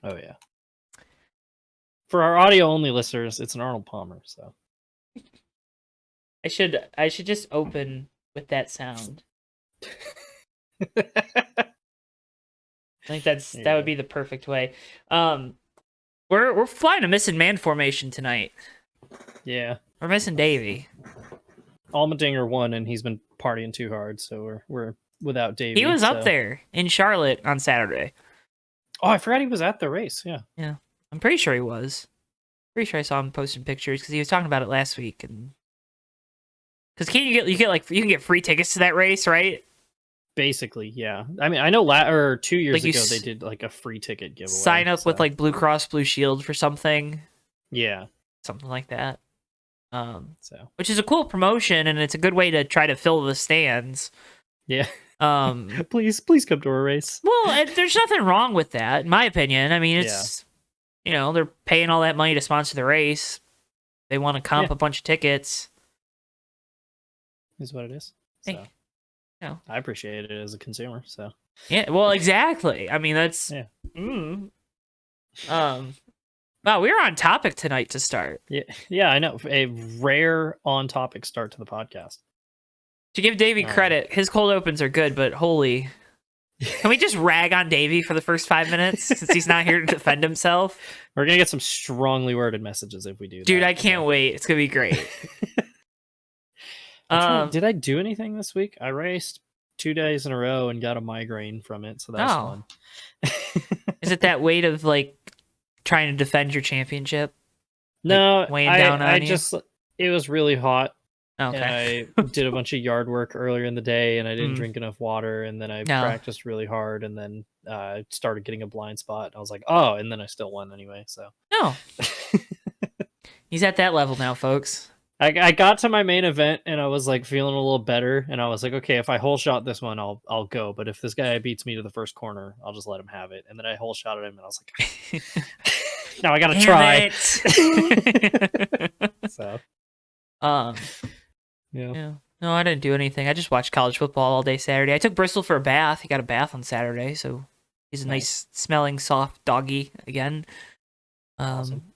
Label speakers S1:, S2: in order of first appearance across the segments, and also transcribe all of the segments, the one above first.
S1: Oh yeah. For our audio only listeners, it's an Arnold Palmer. So
S2: I should just open with that sound. I think that would be the perfect way. We're flying a missing man formation tonight.
S1: Yeah,
S2: we're missing Davey.
S1: Allmendinger won, and he's been partying too hard, so we're without Davey.
S2: He was up there in Charlotte on Saturday.
S1: Oh, I forgot he was at the race.
S2: Yeah, I'm pretty sure he was. Pretty sure I saw him posting pictures because he was talking about it last week. And because you can get free tickets to that race, right?
S1: Basically, yeah. I mean, I know 2 years ago they did like a free ticket giveaway.
S2: Sign up with like Blue Cross Blue Shield for something.
S1: Yeah,
S2: something like that. Which is a cool promotion, and it's a good way to try to fill the stands.
S1: Yeah. Please come to a race.
S2: Well, there's nothing wrong with that, in my opinion. I mean, it's they're paying all that money to sponsor the race. They want to comp a bunch of tickets.
S1: Is what it is. So. I appreciate it as a consumer. So
S2: yeah, well, exactly. I mean, that's Wow, we were on topic tonight to start.
S1: Yeah, I know. A rare on-topic start to the podcast.
S2: To give Davey credit, his cold opens are good, but holy... Can we just rag on Davey for the first 5 minutes since he's not here to defend himself?
S1: We're going to get some strongly worded messages if we do that.
S2: Dude, I can't wait. It's going to be great.
S1: Did I do anything this week? I raced 2 days in a row and got a migraine from it, so that's fun.
S2: Is it that weight of, like, trying to defend your championship?
S1: No,
S2: weighing down on you?
S1: It was really hot.
S2: Okay.
S1: And I did a bunch of yard work earlier in the day, and I didn't drink enough water, and then I practiced really hard, and then I started getting a blind spot, and I was like, oh, and then I still won anyway, so.
S2: No. He's at that level now, folks.
S1: I got to my main event, and I was like feeling a little better, and I was like, okay, if I hole shot this one, I'll go, but if this guy beats me to the first corner, I'll just let him have it. And then I hole shotted him, and I was like, now I gotta try. So.
S2: Yeah. No, I didn't do anything. I just watched college football all day Saturday. I took Bristol for a bath. He got a bath on Saturday, so he's a nice smelling, soft doggy again.
S1: Awesome.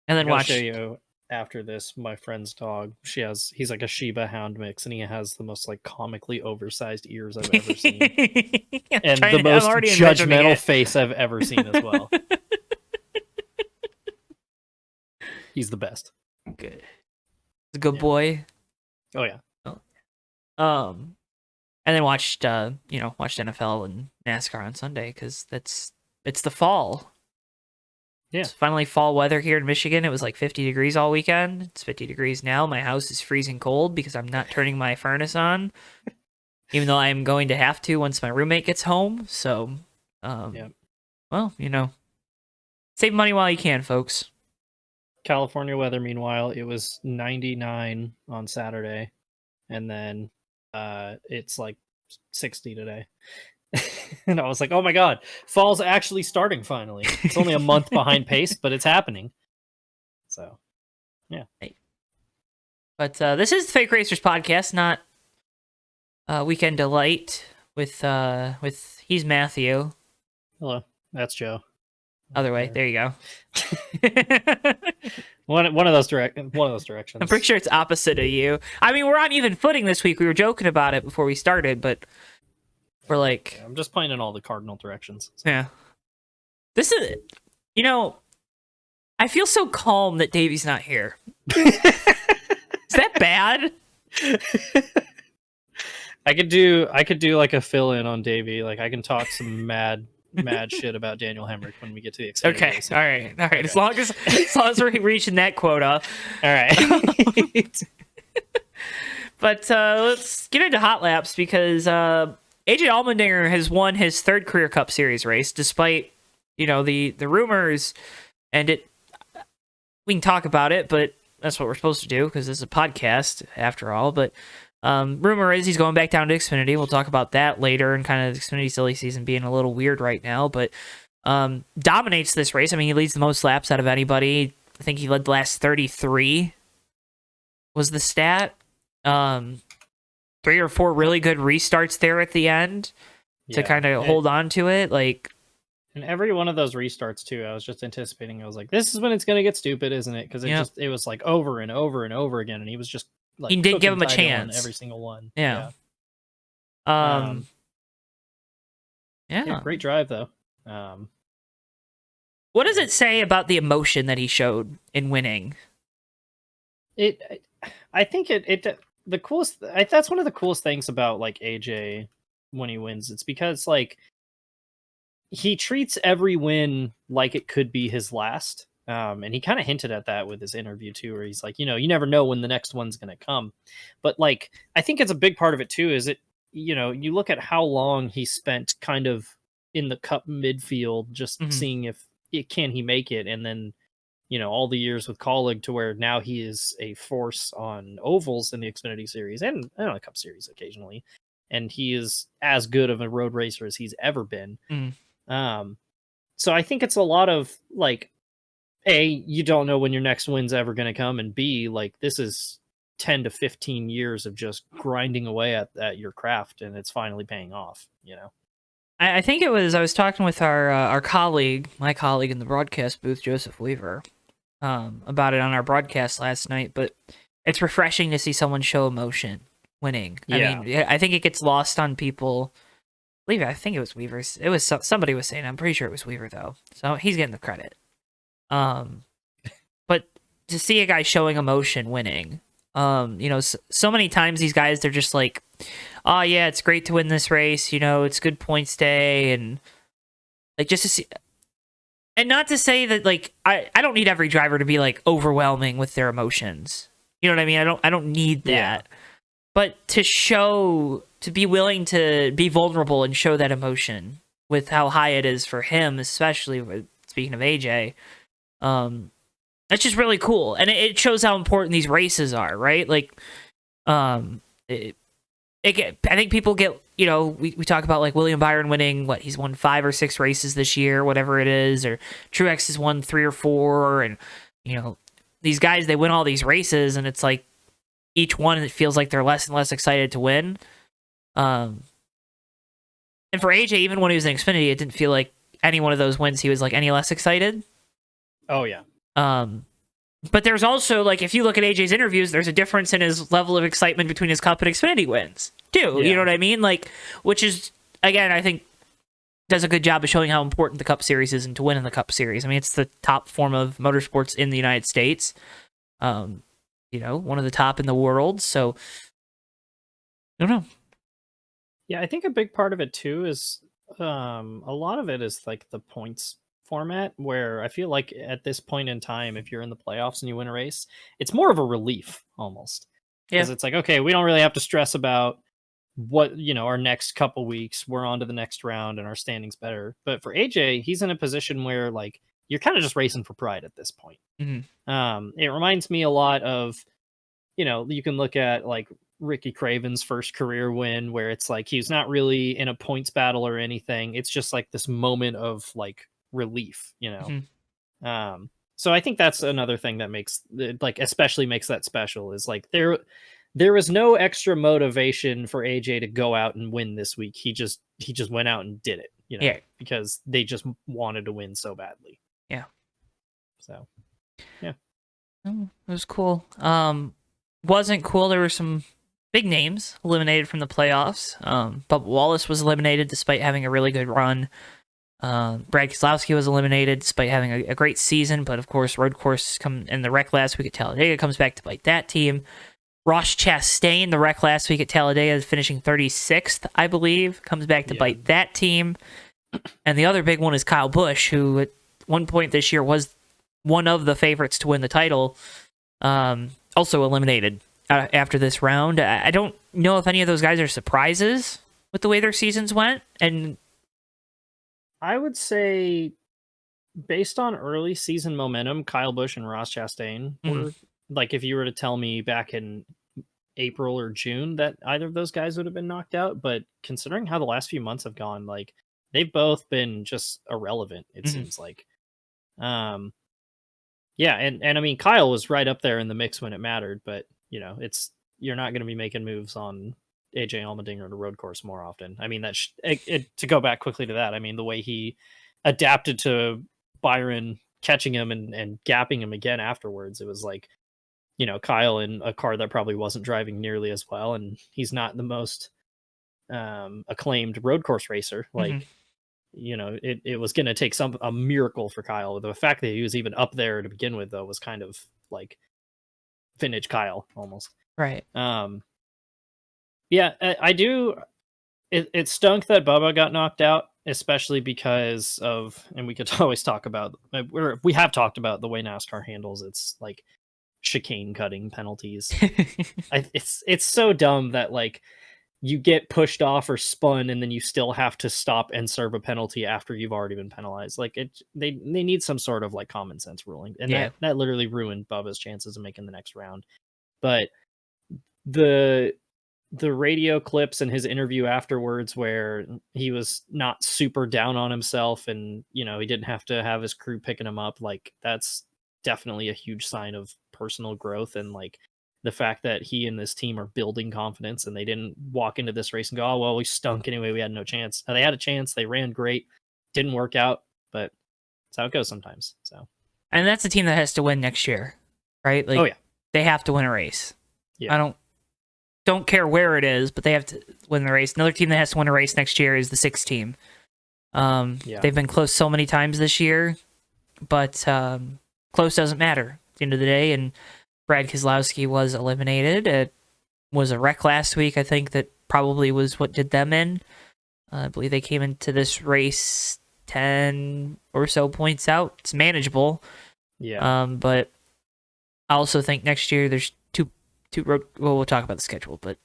S2: And then
S1: I'll show you after this my friend's dog. He's like a Shiba Hound mix, and he has the most like comically oversized ears I've ever seen, and the most judgmental face I've ever seen as well. He's the best.
S2: Good. He's a good boy.
S1: Oh yeah.
S2: And then watched NFL and NASCAR on Sunday because it's the fall.
S1: Yeah.
S2: It's finally fall weather here in Michigan. It was like 50 degrees all weekend. It's 50 degrees now. My house is freezing cold because I'm not turning my furnace on, even though I am going to have to once my roommate gets home. So, well, save money while you can, folks.
S1: California weather, meanwhile, it was 99 on Saturday, and then it's like 60 today. And I was like, oh my god, fall's actually starting finally. It's only a month behind pace, but it's happening. So, yeah.
S2: But this is the Fake Racers podcast, not Weekend Delight with he's Matthew.
S1: Hello, that's Joe.
S2: Other way. There you go.
S1: one of those directions.
S2: I'm pretty sure it's opposite of you. I mean, we're on even footing this week. We were joking about it before we started, but we're like,
S1: I'm just pointing in all the cardinal directions.
S2: So. Yeah. This is, I feel so calm that Davey's not here. Is that bad?
S1: I could do like a fill in on Davey. Like I can talk some mad shit about Daniel Hemrick when we get to the Xfinity
S2: Okay,
S1: race.
S2: all right. Okay. As long as we're reaching that quota.
S1: All right.
S2: But let's get into hot laps because AJ Allmendinger has won his third career Cup Series race, despite the rumors, and we can talk about it, but that's what we're supposed to do because it's a podcast after all. But rumor is he's going back down to Xfinity. We'll talk about that later, and kind of the Xfinity silly season being a little weird right now, but dominates this race. I mean, he leads the most laps out of anybody. I think he led the last 33 was the stat. 3 or 4 really good restarts there at the end to kind of hold on to it. Like
S1: And every one of those restarts too, I was just anticipating. I was like, "This is when it's gonna get stupid, isn't it?" Because
S2: Yep.
S1: it was like over and over and over again, and he was just
S2: He
S1: like
S2: did give
S1: cooking
S2: him a
S1: title on
S2: chance.
S1: every single one.
S2: Yeah.
S1: Yeah.
S2: Yeah.
S1: Great drive though.
S2: What does it say about the emotion that he showed in winning?
S1: I think the coolest. That's one of the coolest things about like AJ when he wins. It's because like he treats every win like it could be his last. And he kind of hinted at that with his interview too, where he's like, you never know when the next one's going to come. But like, I think it's a big part of it too. Is it, you look at how long he spent kind of in the cup midfield, just seeing if can he make it, and then all the years with Kaulig to where now he is a force on ovals in the Xfinity Series and on the Cup Series occasionally, and he is as good of a road racer as he's ever been. So I think it's a lot of like, A, you don't know when your next win's ever going to come, and B, like this is 10 to 15 years of just grinding away at your craft, and it's finally paying off.
S2: I think it was, I was talking with our colleague, my colleague in the broadcast booth, Joseph Weaver, about it on our broadcast last night, but it's refreshing to see someone show emotion winning.
S1: Yeah.
S2: I mean, I think it gets lost on people. I think it was Weaver. It was somebody was saying. I'm pretty sure it was Weaver though, so he's getting the credit. But to see a guy showing emotion winning, so many times these guys, they're just like, oh yeah, it's great to win this race. It's good points day, and like just to see. And not to say that like I don't need every driver to be like overwhelming with their emotions. You know what I mean? I don't need that. Yeah. But to be willing to be vulnerable and show that emotion with how high it is for him, especially speaking of AJ, that's just really cool. And it shows how important these races are, right? Like, I think people get, we talk about like William Byron winning, he's won 5 or 6 races this year, whatever it is, or Truex has won 3 or 4, and, these guys, they win all these races, and it's like each one, it feels like they're less and less excited to win. And for AJ, even when he was in Xfinity, it didn't feel like any one of those wins he was like any less excited.
S1: Oh, yeah.
S2: But there's also, like, if you look at AJ's interviews, there's a difference in his level of excitement between his Cup and Xfinity wins, too. Yeah. You know what I mean? Like, which is, again, I think does a good job of showing how important the Cup Series is and to win in the Cup Series. I mean, it's the top form of motorsports in the United States. One of the top in the world. So, I don't know.
S1: Yeah, I think a big part of it, too, is a lot of it is, like, the points format, where I feel like at this point in time, if you're in the playoffs and you win a race, it's more of a relief almost, because it's like, okay, we don't really have to stress about what our next couple weeks, we're on to the next round and our standing's better. But for AJ, he's in a position where like you're kind of just racing for pride at this point. It reminds me a lot of, you can look at like Ricky Craven's first career win, where it's like he's not really in a points battle or anything, it's just like this moment of like relief. So I think that's another thing that makes especially makes that special, is like there was no extra motivation for AJ to go out and win this week. He just went out and did it, because they just wanted to win so badly.
S2: Yeah.
S1: So yeah.
S2: It was cool. Wasn't cool, there were some big names eliminated from the playoffs. Bubba Wallace was eliminated despite having a really good run. Brad Keselowski was eliminated despite having a great season, but of course road course in the wreck last week at Talladega comes back to bite that team. Ross Chastain, the wreck last week at Talladega, finishing 36th, I believe, comes back to bite that team. And the other big one is Kyle Busch, who at one point this year was one of the favorites to win the title, also eliminated after this round. I don't know if any of those guys are surprises with the way their seasons went, and
S1: I would say, based on early season momentum, Kyle Busch and Ross Chastain were, like, if you were to tell me back in April or June that either of those guys would have been knocked out, but considering how the last few months have gone, like, they've both been just irrelevant, it seems like. Yeah, and I mean, Kyle was right up there in the mix when it mattered, but, you're not going to be making moves on AJ Allmendinger on a road course more often. I mean, to go back quickly to that, I mean, the way he adapted to Byron catching him and gapping him again afterwards. It was like, Kyle in a car that probably wasn't driving nearly as well, and he's not the most acclaimed road course racer. Like, it was going to take a miracle for Kyle. The fact that he was even up there to begin with, though, was kind of like vintage Kyle almost.
S2: Right.
S1: Yeah, I do. It stunk that Bubba got knocked out, especially because of, and we could always talk about, we have talked about the way NASCAR handles its like chicane cutting penalties. It's so dumb that like you get pushed off or spun and then you still have to stop and serve a penalty after you've already been penalized. Like they need some sort of like common sense ruling, and that literally ruined Bubba's chances of making the next round. But the radio clips and his interview afterwards, where he was not super down on himself, and he didn't have to have his crew picking him up, like that's definitely a huge sign of personal growth, and like the fact that he and this team are building confidence, and they didn't walk into this race and go, oh well, we stunk anyway, we had no chance. Now, they had a chance, they ran great, didn't work out, but that's how it goes sometimes. So,
S2: and that's a team that has to win next year, right? Like, they have to win a race. I don't care where it is, but they have to win the race. Another team that has to win a race next year is the 6 team. They've been close so many times this year, but close doesn't matter at the end of the day. And Brad Keselowski was eliminated. It was a wreck last week, I think, that probably was what did them in. I believe they came into this race 10 or so points out. It's manageable.
S1: Yeah.
S2: But I also think next year there's two road. Well, we'll talk about the schedule, but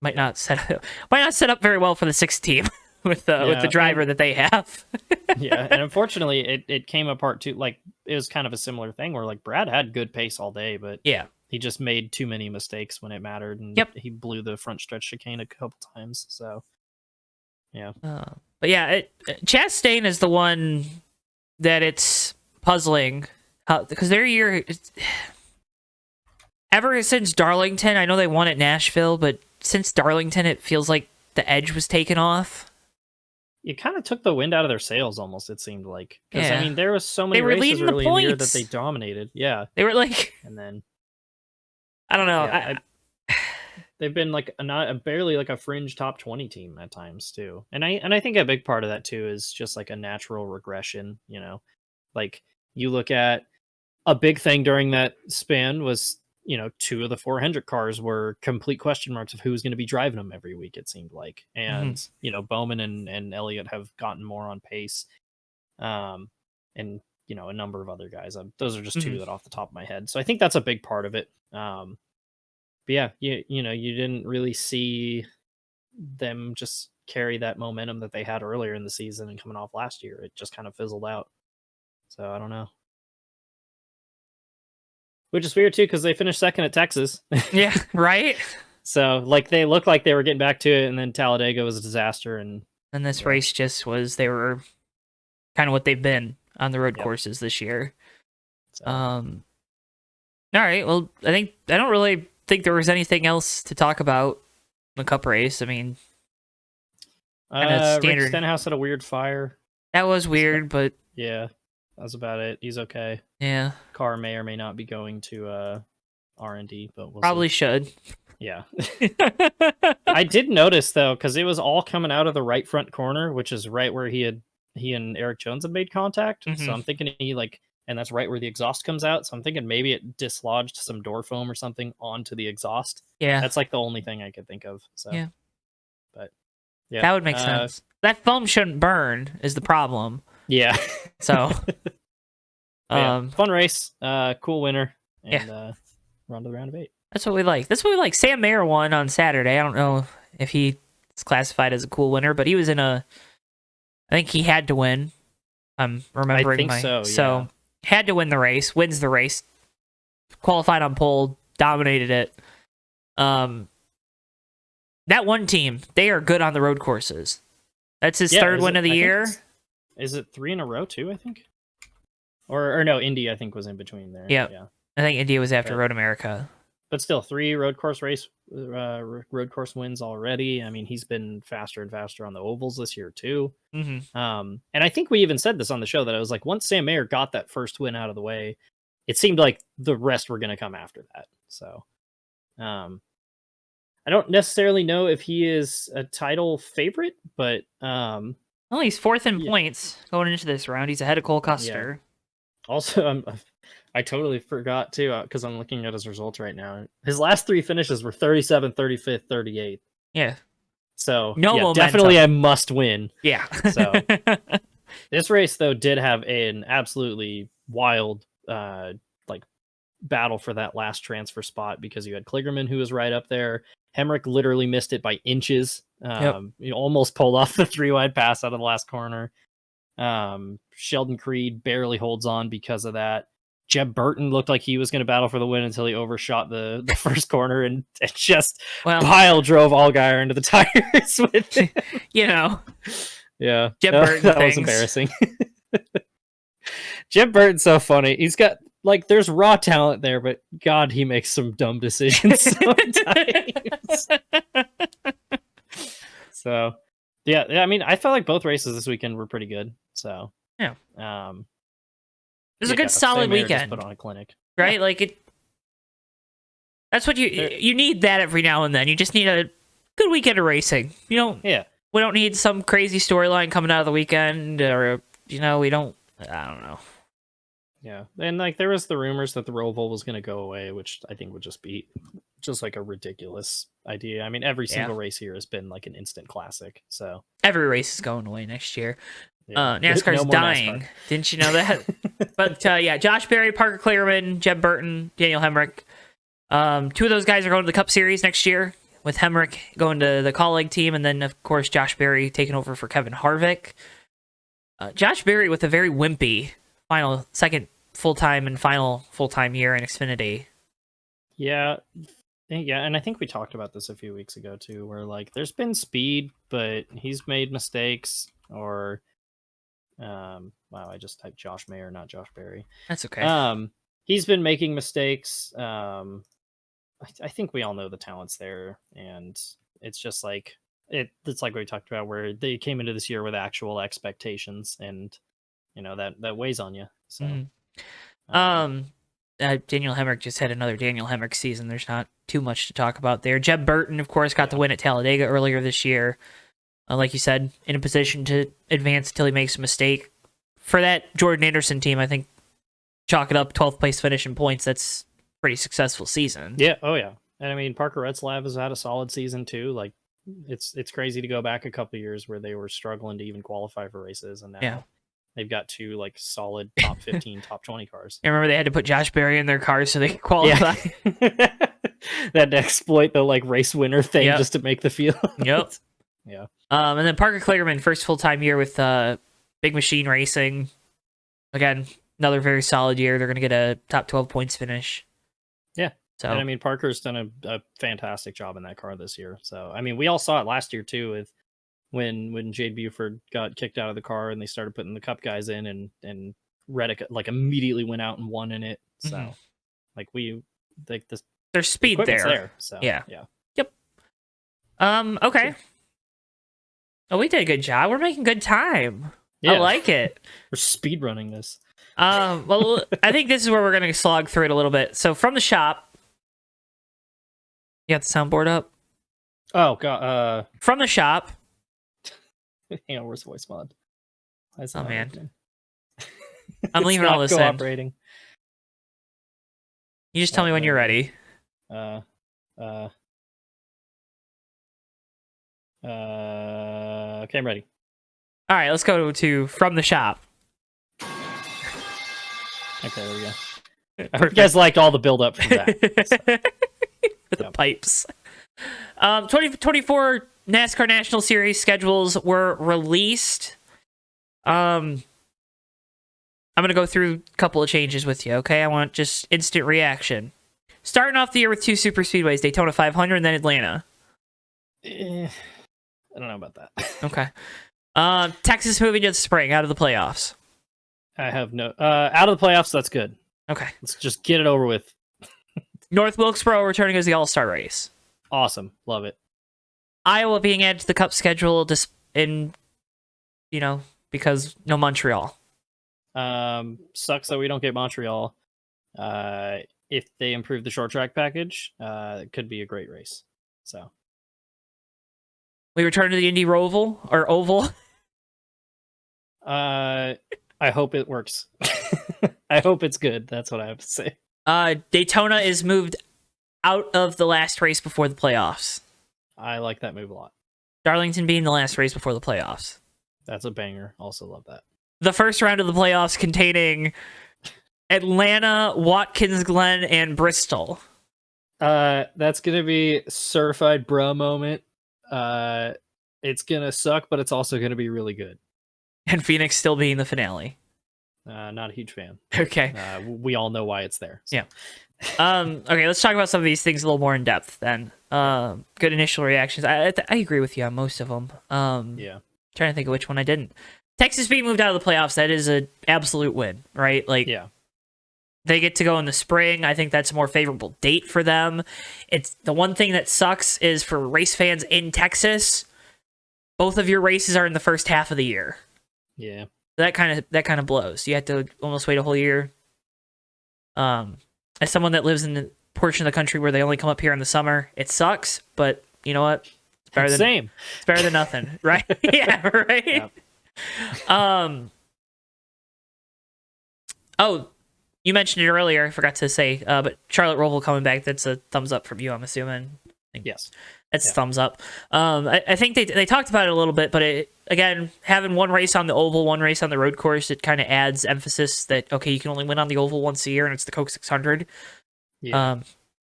S2: might not set up very well for the 6th team with the driver that they have.
S1: Yeah, and unfortunately, it came apart too. Like, it was kind of a similar thing where like Brad had good pace all day, but he just made too many mistakes when it mattered, and he blew the front stretch chicane a couple times. So, yeah.
S2: But yeah, Chastain is the one that it's puzzling because their year. Ever since Darlington, I know they won at Nashville, but since Darlington, it feels like the edge was taken off.
S1: It kind of took the wind out of their sails, almost, it seemed like. Because, I mean, there was so many races early in the year that they dominated. Yeah.
S2: They were like...
S1: And then...
S2: I don't know.
S1: They've been like barely like a fringe top 20 team at times, too. And I think a big part of that, too, is just like a natural regression, Like, you look at a big thing during that span was... 2 of the 4 Hendrick cars were complete question marks of who's going to be driving them every week, it seemed like. And, Bowman and Elliott have gotten more on pace. And, a number of other guys. Those are just 2 that off the top of my head. So I think that's a big part of it. But yeah, you didn't really see them just carry that momentum that they had earlier in the season and coming off last year. It just kind of fizzled out. So I don't know. Which is weird, too, because they finished second at Texas.
S2: Yeah, right?
S1: So, like, they looked like they were getting back to it, and then Talladega was a disaster. And
S2: this race just was, they were kind of what they've been on the road courses this year.
S1: So.
S2: All right, well, I don't really think there was anything else to talk about in the Cup race. I mean,
S1: standard. Rick Stenhouse had a weird fire.
S2: That was weird, but...
S1: Yeah. That's about it. He's okay.
S2: Yeah.
S1: Car may or may not be going to R&D, but we'll
S2: probably
S1: see.
S2: Should.
S1: Yeah. I did notice, though, because it was all coming out of the right front corner, which is right where he and Eric Jones had made contact. So I'm thinking and that's right where the exhaust comes out. So I'm thinking maybe it dislodged some door foam or something onto the exhaust.
S2: Yeah.
S1: That's like the only thing I could think of. So
S2: yeah.
S1: But yeah.
S2: That would make sense. That foam shouldn't burn is the problem.
S1: Yeah.
S2: So
S1: fun race, cool winner, and we're on to the round of 8.
S2: That's what we like. Sam Mayer won on Saturday. I don't know if he's classified as a cool winner, but he was I think he had to win. I'm remembering.
S1: I think
S2: so had to win the race, wins the race, qualified on pole, dominated it. That one team, they are good on the road courses. That's his third win of the year.
S1: Is it 3 in a row too, I think? Or no, Indy I think was in between there.
S2: Yeah. I think India was after Road America.
S1: but still 3 road course wins already. I mean, he's been faster and faster on the ovals this year too.
S2: Mm-hmm.
S1: And I think we even said this on the show that I was like, once Sam Mayer got that first win out of the way, it seemed like the rest were going to come after that. So, I don't necessarily know if he is a title favorite, but
S2: well, he's 4th in points going into this round. He's ahead of Cole Custer.
S1: Yeah. Also, I totally forgot too, because I'm looking at his results right now. His last 3 finishes were 37th, 35th, 38th.
S2: Yeah.
S1: So
S2: no,
S1: definitely a must win.
S2: Yeah.
S1: So this race though did have an absolutely wild like battle for that last transfer spot, because you had Kligerman, who was right up there. Hemrick literally missed it by inches. You almost pulled off the 3-wide pass out of the last corner. Sheldon Creed barely holds on because of that. Jeb Burton looked like he was going to battle for the win until he overshot the first corner and just pile drove Allgaier into the tires with it.
S2: Yeah.
S1: Jeb
S2: Burton
S1: that was embarrassing. Jeb Burton's so funny. He's got, like, there's raw talent there, but God, he makes some dumb decisions sometimes. So, yeah, I mean, I felt like both races this weekend were pretty good. So,
S2: yeah. It was a good solid weekend.
S1: Put on a clinic,
S2: right? Yeah. Like it. That's what you need that every now and then. You just need a good weekend of racing. You don't.
S1: Yeah.
S2: We don't need some crazy storyline coming out of the weekend, or we don't. I don't know.
S1: Yeah, and like there was the rumors that the Roval was going to go away, which I think would just be like a ridiculous idea. I mean, every single race here has been like an instant classic. So
S2: every race is going away next year. Yeah. NASCAR's dying. NASCAR. Didn't you know that? But Josh Berry, Parker Kligerman, Jeb Burton, Daniel Hemrick. 2 of those guys are going to the Cup Series next year, with Hemrick going to the Kaulig team, and then of course Josh Berry taking over for Kevin Harvick. Josh Berry with a very wimpy second full-time and final full-time year in Xfinity.
S1: Yeah, and I think we talked about this a few weeks ago too, where like there's been speed, but he's made mistakes, or wow, I just typed Josh Mayer, not Josh Berry.
S2: That's okay.
S1: He's been making mistakes. I think we all know the talent's there, and it's just like it's like we talked about, where they came into this year with actual expectations, and that weighs on you. So
S2: Daniel Hemrick just had another Daniel Hemrick season. There's not too much to talk about there. Jeb Burton, of course, got the win at Talladega earlier this year. Like you said, in a position to advance until he makes a mistake. For that Jordan Anderson team, I think chalk it up 12th place finish in points. That's a pretty successful season.
S1: Yeah. Oh yeah. And I mean, Parker Retzlaff has had a solid season too. Like it's crazy to go back a couple of years where they were struggling to even qualify for races, and now they've got 2 like solid top 15, top 20 cars.
S2: I remember they had to put Josh Berry in their cars so they could qualify.
S1: Yeah. That exploit the like race winner thing just to make the field.
S2: Yep.
S1: Yeah.
S2: And then Parker Kligerman, first full-time year with Big Machine Racing. Again, another very solid year. They're going to get a top 12 points finish.
S1: Yeah.
S2: So,
S1: and I mean, Parker's done a fantastic job in that car this year. So, I mean, we all saw it last year too, with when Jade Buford got kicked out of the car and they started putting the Cup guys in, and Reddick like immediately went out and won in it. So, like
S2: there's speed there.
S1: So,
S2: yeah. Yep. Okay. Sure. Oh, we did a good job. We're making good time. Yeah. I like it.
S1: We're speed running this.
S2: Well, I think this is where we're going to slog through it a little bit. So from the shop, you got the soundboard up?
S1: Oh, God.
S2: From the shop.
S1: Hang on, where's voice mod?
S2: Oh, man. I'm leaving all this
S1: cooperating.
S2: In. You just tell me when you're ready.
S1: Okay, I'm ready.
S2: All right, let's go to From the Shop.
S1: Okay, there we go. I hope you guys liked all the build up from that.
S2: The pipes. 2024 NASCAR National Series schedules were released. I'm going to go through a couple of changes with you, okay? I want just instant reaction. Starting off the year with 2 super speedways, Daytona 500 and then Atlanta.
S1: I don't know about that.
S2: Okay. Texas moving to the spring, out of the playoffs.
S1: I have no... out of the playoffs, that's good.
S2: Okay.
S1: Let's just get it over with.
S2: North Wilkesboro returning as the All-Star race.
S1: Awesome. Love it.
S2: Iowa being added to the Cup schedule because no Montreal.
S1: Sucks that we don't get Montreal. If they improve the short track package, it could be a great race. So
S2: we return to the Indy Roval or Oval.
S1: I hope it works. I hope it's good. That's what I have to say.
S2: Daytona is moved out of the last race before the playoffs.
S1: I like that move a lot.
S2: Darlington being the last race before the playoffs.
S1: That's a banger. Also love that.
S2: The first round of the playoffs containing Atlanta, Watkins Glen, and Bristol.
S1: That's gonna be certified bra moment. It's gonna suck, but it's also gonna be really good.
S2: And Phoenix still being the finale.
S1: Not a huge fan.
S2: Okay.
S1: We all know why it's there. So.
S2: Yeah. Okay, let's talk about some of these things a little more in depth then. Good initial reactions. I agree with you on most of them.
S1: Yeah.
S2: Trying to think of which one I didn't. Texas being moved out of the playoffs, that is an absolute win, right? Like,
S1: yeah.
S2: They get to go in the spring. I think that's a more favorable date for them. It's the one thing that sucks is for race fans in Texas, both of your races are in the first half of the year.
S1: Yeah.
S2: That kind of blows. You have to almost wait a whole year. As someone that lives in the portion of the country where they only come up here in the summer, it sucks, but you know what? It's better than It's better than nothing, right? Yeah, right. Yep. Oh, you mentioned it earlier. I forgot to say, but Charlotte Roval coming back. That's a thumbs up from you, I'm assuming.
S1: Yes.
S2: That's a thumbs up. I think they talked about it a little bit, but again, having one race on the oval, one race on the road course, it kind of adds emphasis that, okay, you can only win on the oval once a year, and it's the Coke 600. Yeah.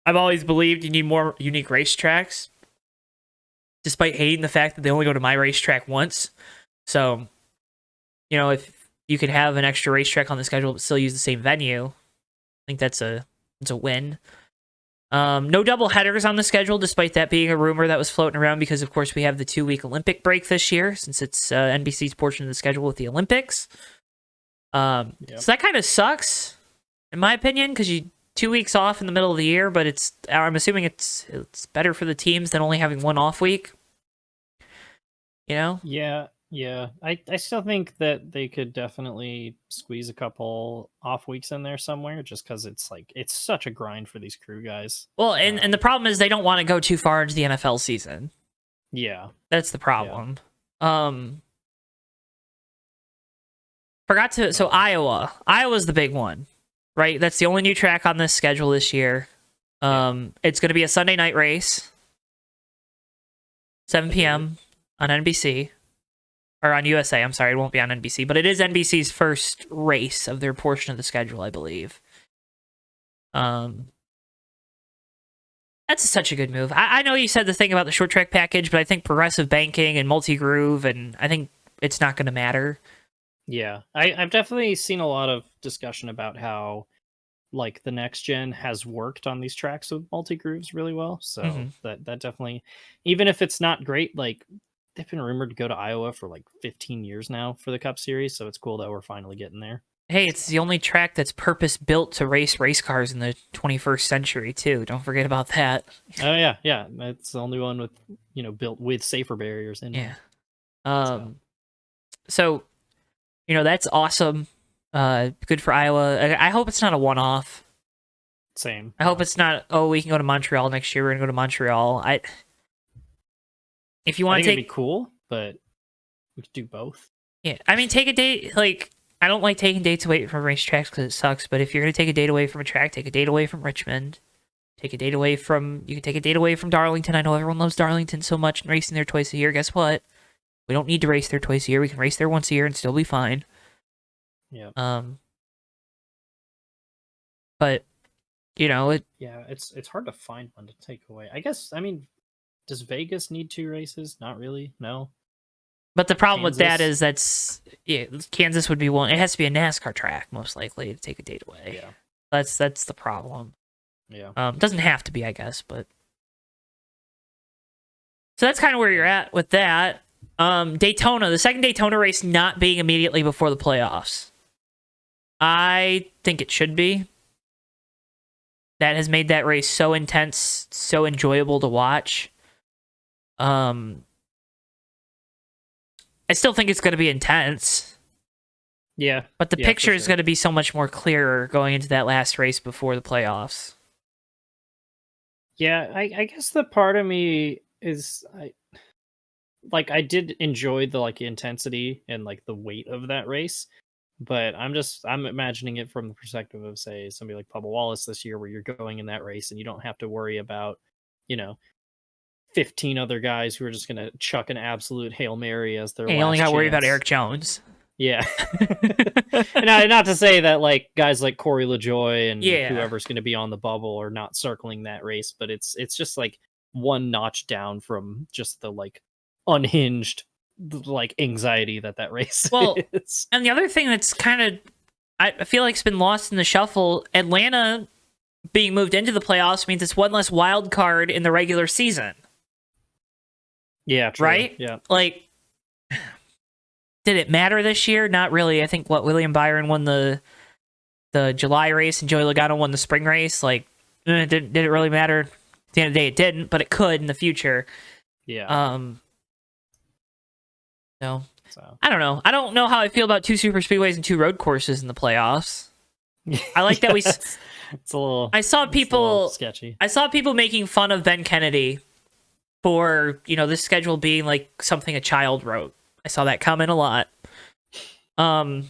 S2: I've always believed you need more unique racetracks, despite hating the fact that they only go to my racetrack once. So, if you could have an extra racetrack on the schedule but still use the same venue, I think that's a win. No double headers on the schedule, despite that being a rumor that was floating around because, of course, we have the 2-week Olympic break this year since it's NBC's portion of the schedule with the Olympics. So that kind of sucks, in my opinion, because you 2 weeks off in the middle of the year, but I'm assuming it's better for the teams than only having one off week.
S1: Yeah. I still think that they could definitely squeeze a couple off weeks in there somewhere, just because it's such a grind for these crew guys.
S2: Well, and the problem is they don't want to go too far into the NFL season.
S1: Yeah,
S2: that's the problem. Yeah. So Iowa's the big one, right? That's the only new track on this schedule this year. It's going to be a Sunday night race, 7 p.m. on NBC. Or on USA, I'm sorry, it won't be on NBC, but it is NBC's first race of their portion of the schedule, I believe. That's such a good move. I know you said the thing about the short track package, but I think progressive banking and multi-groove, and I think it's not going to matter.
S1: Yeah, I've definitely seen a lot of discussion about how, the next gen has worked on these tracks with multi-grooves really well, so that definitely, even if it's not great, they've been rumored to go to Iowa for 15 years now for the Cup Series, so it's cool that we're finally getting there.
S2: Hey, it's the only track that's purpose-built to race cars in the 21st century, too. Don't forget about that. Oh,
S1: yeah. It's the only one with, built with safer barriers in it.
S2: Yeah. So, that's awesome. Good for Iowa. I hope it's not a one-off.
S1: Same.
S2: I hope it's not, we can go to Montreal next year. We're going to go to Montreal. If you want to take,
S1: it'd be cool, but we could do both.
S2: Yeah, I mean, take a date. I don't like taking dates away from racetracks because it sucks. But if you're gonna take a date away from a track, take a date away from Richmond. You can take a date away from Darlington. I know everyone loves Darlington so much and racing there twice a year. Guess what? We don't need to race there twice a year. We can race there once a year and still be fine.
S1: Yeah.
S2: But
S1: it's hard to find one to take away. I guess. I mean, does Vegas need 2 races? Not really. No.
S2: But the problem with that is Kansas would be one. It has to be a NASCAR track, most likely, to take a date away.
S1: Yeah.
S2: That's the problem.
S1: Yeah.
S2: Doesn't have to be, I guess, but so that's kind of where you're at with that. Daytona, the second Daytona race not being immediately before the playoffs. I think it should be. that has made that race so intense, so enjoyable to watch. I still think it's going to be intense.
S1: Yeah.
S2: But the picture is going to be so much more clearer going into that last race before the playoffs.
S1: Yeah, I guess the part of me is I did enjoy the intensity and the weight of that race, but I'm imagining it from the perspective of, say, somebody like Bubba Wallace this year, where you're going in that race and you don't have to worry about, 15 other guys who are just gonna chuck an absolute Hail Mary as their
S2: You
S1: last
S2: only got to worry about
S1: chance.
S2: Eric Jones.
S1: Yeah. And not to say that guys like Corey LaJoy and
S2: Yeah.
S1: whoever's going to be on the bubble are not circling that race, but it's just one notch down from just the unhinged anxiety that race is.
S2: And the other thing that's kind of, I feel like it's been lost in the shuffle, Atlanta being moved into the playoffs means it's one less wild card in the regular season.
S1: Yeah, true.
S2: Right?
S1: Yeah.
S2: Did it matter this year? Not really. I think William Byron won the July race and Joey Logano won the spring race. Did it really matter? At the end of the day, it didn't, but it could in the future.
S1: Yeah.
S2: So I don't know. I don't know how I feel about 2 super speedways and 2 road courses in the playoffs. I like that we.
S1: It's a little.
S2: I saw people
S1: sketchy.
S2: I saw people making fun of Ben Kennedy for this schedule being something a child wrote. I saw that comment a lot. I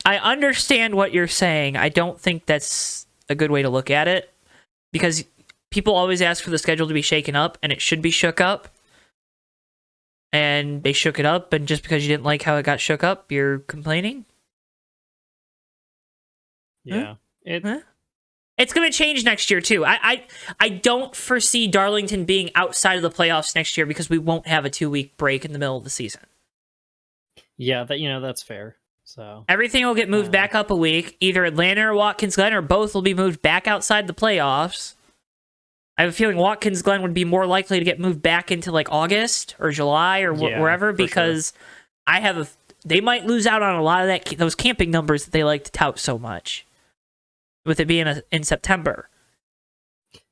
S2: understand what you're saying. I don't think that's a good way to look at it, because people always ask for the schedule to be shaken up, and it should be shook up. And they shook it up, and just because you didn't like how it got shook up, you're complaining?
S1: Yeah.
S2: It's going to change next year, too. I don't foresee Darlington being outside of the playoffs next year, because we won't have a 2-week break in the middle of the season.
S1: Yeah, that's fair. So
S2: everything will get moved back up a week. Either Atlanta or Watkins Glen, or both, will be moved back outside the playoffs. I have a feeling Watkins Glen would be more likely to get moved back into August or July or wherever, because sure. They might lose out on a lot of those camping numbers that they like to tout so much, with it being in September.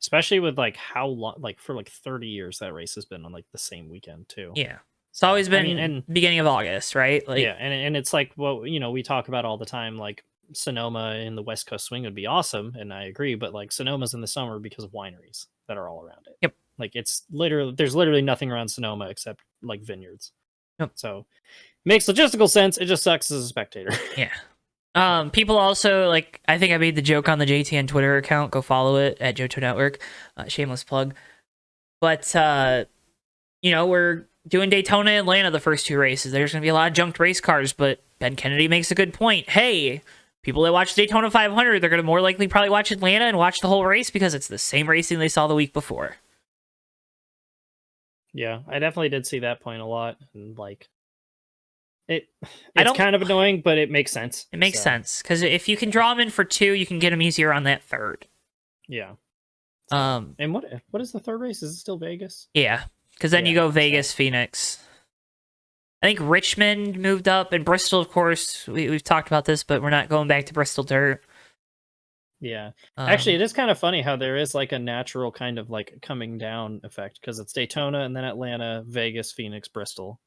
S1: Especially with how long, for 30 years that race has been on the same weekend too.
S2: Yeah. It's always been beginning of August, right?
S1: And it's we talk about all the time, Sonoma in the West Coast swing would be awesome, and I agree, but Sonoma's in the summer because of wineries that are all around it.
S2: Yep.
S1: It's there's literally nothing around Sonoma except vineyards.
S2: Yep.
S1: So makes logistical sense. It just sucks as a spectator.
S2: Yeah. People also I think I made the joke on the JTN Twitter account. Go follow it at Johto Network. Shameless plug. But we're doing Daytona and Atlanta the first 2 races. There's going to be a lot of junked race cars, but Ben Kennedy makes a good point. Hey, people that watch Daytona 500, they're going to more likely probably watch Atlanta and watch the whole race because it's the same racing they saw the week before.
S1: Yeah, I definitely did see that point a lot, and it's kind of annoying, but it makes sense.
S2: It makes sense, because if you can draw them in for 2, you can get them easier on that third.
S1: Yeah. And what is the third race? Is it still Vegas?
S2: Yeah, because then you go Vegas, Phoenix. I think Richmond moved up, and Bristol, of course, we've talked about this, but we're not going back to Bristol Dirt.
S1: Yeah. Actually, it is kind of funny how there is a natural kind of coming down effect, because it's Daytona and then Atlanta, Vegas, Phoenix, Bristol.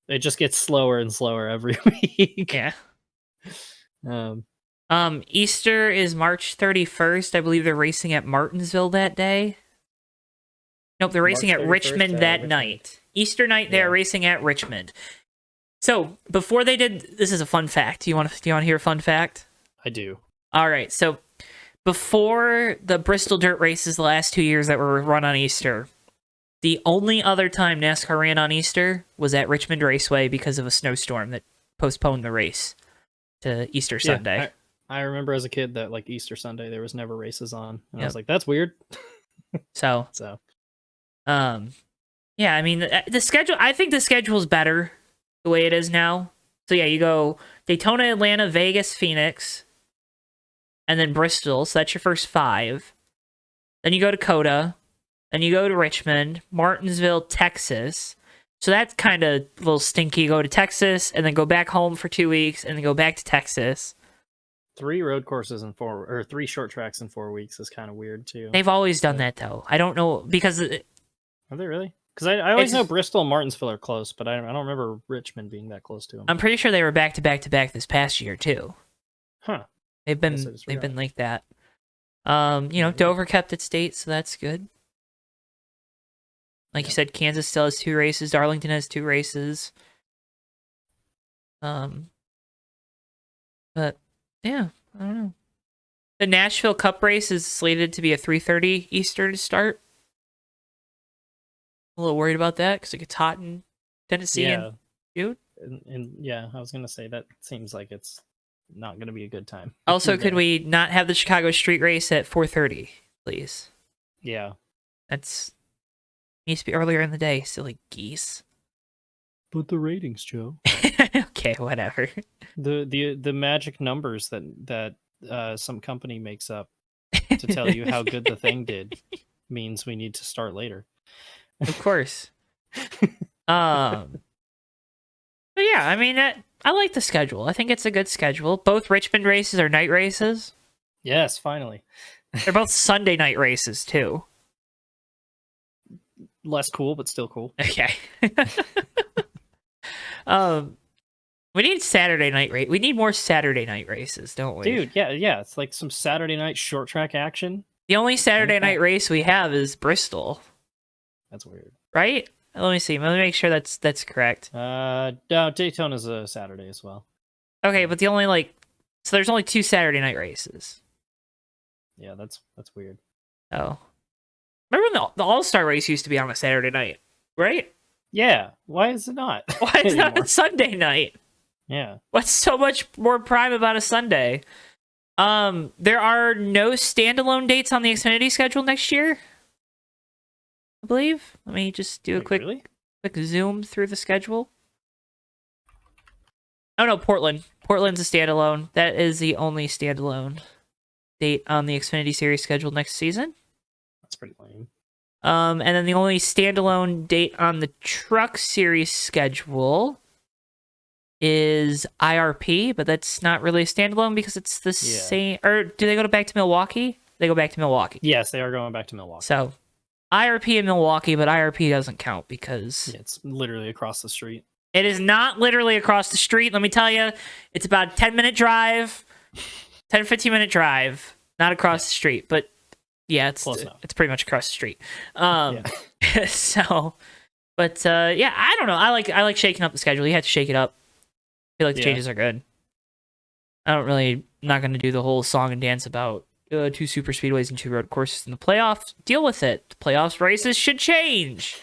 S1: It just gets slower and slower every week.
S2: Yeah.
S1: Um,
S2: Easter is March 31st. I believe they're racing at Martinsville that day. Nope, they're racing at Richmond that night. Easter night, they're racing at Richmond. So, before they did... This is a fun fact. Do you want to hear a fun fact?
S1: I do.
S2: All right, so before the Bristol Dirt races the last 2 years that were run on Easter, the only other time NASCAR ran on Easter was at Richmond Raceway because of a snowstorm that postponed the race to Easter Sunday.
S1: I remember as a kid that Easter Sunday there was never races on, and I was like, that's weird.
S2: So yeah, I mean the schedule. I think the schedule's better the way it is now. So yeah, you go Daytona, Atlanta, Vegas, Phoenix, and then Bristol. So that's your first 5. Then you go to Coda. Then you go to Richmond, Martinsville, Texas. So that's kind of a little stinky. Go to Texas, and then go back home for 2 weeks, and then go back to Texas.
S1: 3 road courses in 4 or 3 short tracks in 4 weeks is kind of weird too.
S2: They've always done that though. I don't know because
S1: Are they really? Because I always know
S2: It's-
S1: Bristol and Martinsville are close, but I don't remember Richmond being that close to them.
S2: I'm pretty sure they were back to back to back this past year too.
S1: Huh.
S2: They've been like that. Dover kept its date, so that's good. Like you said, Kansas still has 2 races. Darlington has 2 races. But yeah, I don't know. The Nashville Cup race is slated to be a 3:30 Eastern start. A little worried about that because it gets hot in Tennessee in June.
S1: And yeah, I was gonna say that seems like it's not gonna be a good time.
S2: Also, could we not have the Chicago Street Race at 4:30, please?
S1: Yeah,
S2: That's needs to be earlier in the day. Silly geese.
S1: but the ratings, Joe.
S2: Okay, whatever.
S1: The magic numbers that some company makes up to tell you how good the thing did means we need to start later.
S2: Of course. But yeah, I mean, I like the schedule. I think it's a good schedule. Both Richmond races are night races.
S1: Yes, finally.
S2: They're both Sunday night races too.
S1: Less cool, but still cool.
S2: Okay. We need Saturday night race. We need more Saturday night races, don't we?
S1: Dude, yeah. It's like some Saturday night short track action.
S2: The only Saturday night race we have is Bristol.
S1: That's weird.
S2: Right? Let me see. Let me make sure that's correct.
S1: No, Daytona's a Saturday as well.
S2: Okay, but so there's only 2 Saturday night races.
S1: Yeah, that's weird.
S2: Oh. Remember when the All-Star race used to be on a Saturday night, right?
S1: Yeah, why is it not?
S2: Why is it
S1: anymore?
S2: not a Sunday night?
S1: Yeah.
S2: What's so much more prime about a Sunday? There are no standalone dates on the Xfinity schedule next year, I believe. Let me just do a quick zoom through the schedule. Oh no, Portland. Portland's a standalone. That is the only standalone date on the Xfinity Series schedule next season.
S1: That's pretty lame.
S2: And then the only standalone date on the Truck Series schedule is IRP, but that's not really a standalone because it's the same. Or do they go back to Milwaukee? They go back to Milwaukee.
S1: Yes, they are going back to Milwaukee.
S2: So IRP in Milwaukee, but IRP doesn't count because
S1: it's literally across the street.
S2: It is not literally across the street. Let me tell you, it's about a 10-minute drive, 10, 15-minute drive, not across the street, but yeah, it's pretty much across the street. So, but yeah, I don't know. I like shaking up the schedule. You have to shake it up. I feel like the changes are good. I'm not going to do the whole song and dance about 2 super speedways and 2 road courses in the playoffs. Deal with it. The playoffs races should change.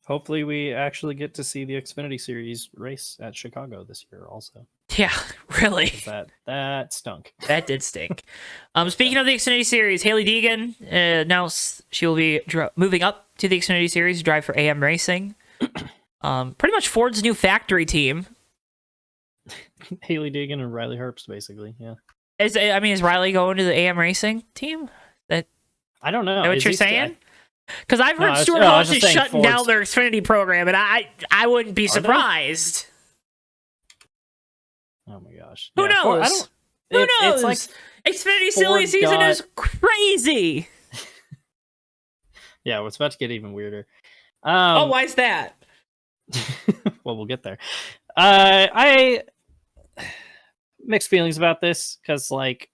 S1: Hopefully we actually get to see the Xfinity Series race at Chicago this year also.
S2: Yeah, really.
S1: That stunk.
S2: That did stink. Speaking of the Xfinity Series, Hailie Deegan announced she will be moving up to the Xfinity Series to drive for AM Racing. Pretty much Ford's new factory team.
S1: Hailie Deegan and Riley Herbst, basically, yeah.
S2: Is Riley going to the AM Racing team?
S1: I don't know.
S2: Know what you're saying? Because I've heard Stuart Haas is shutting down their Xfinity program, and I wouldn't be surprised.
S1: Oh my gosh.
S2: Who knows? Who knows? It's like Xfinity silly season is crazy.
S1: Yeah, it's about to get even weirder.
S2: Why is that?
S1: Well, we'll get there. I mixed feelings about this because, like,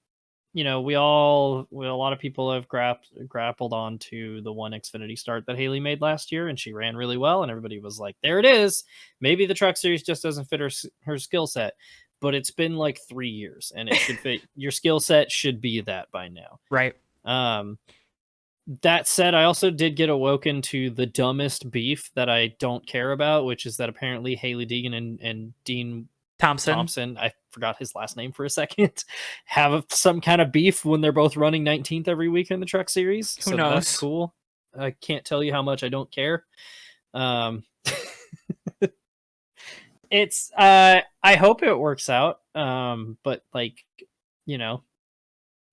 S1: you know, a lot of people have grappled onto the one Xfinity start that Hailie made last year, and she ran really well, and everybody was like, there it is. Maybe the Truck Series just doesn't fit her skill set, but it's been like 3 years, and it should fit. Your skill set should be that by now.
S2: Right.
S1: That said, I also did get awoken to the dumbest beef that I don't care about, which is that apparently Hailie Deegan and Dean Thompson, I forgot his last name for a second, have some kind of beef when they're both running 19th every week in the Truck Series.
S2: Who knows?
S1: That's cool. I can't tell you how much I don't care. It's I hope it works out. But like, you know,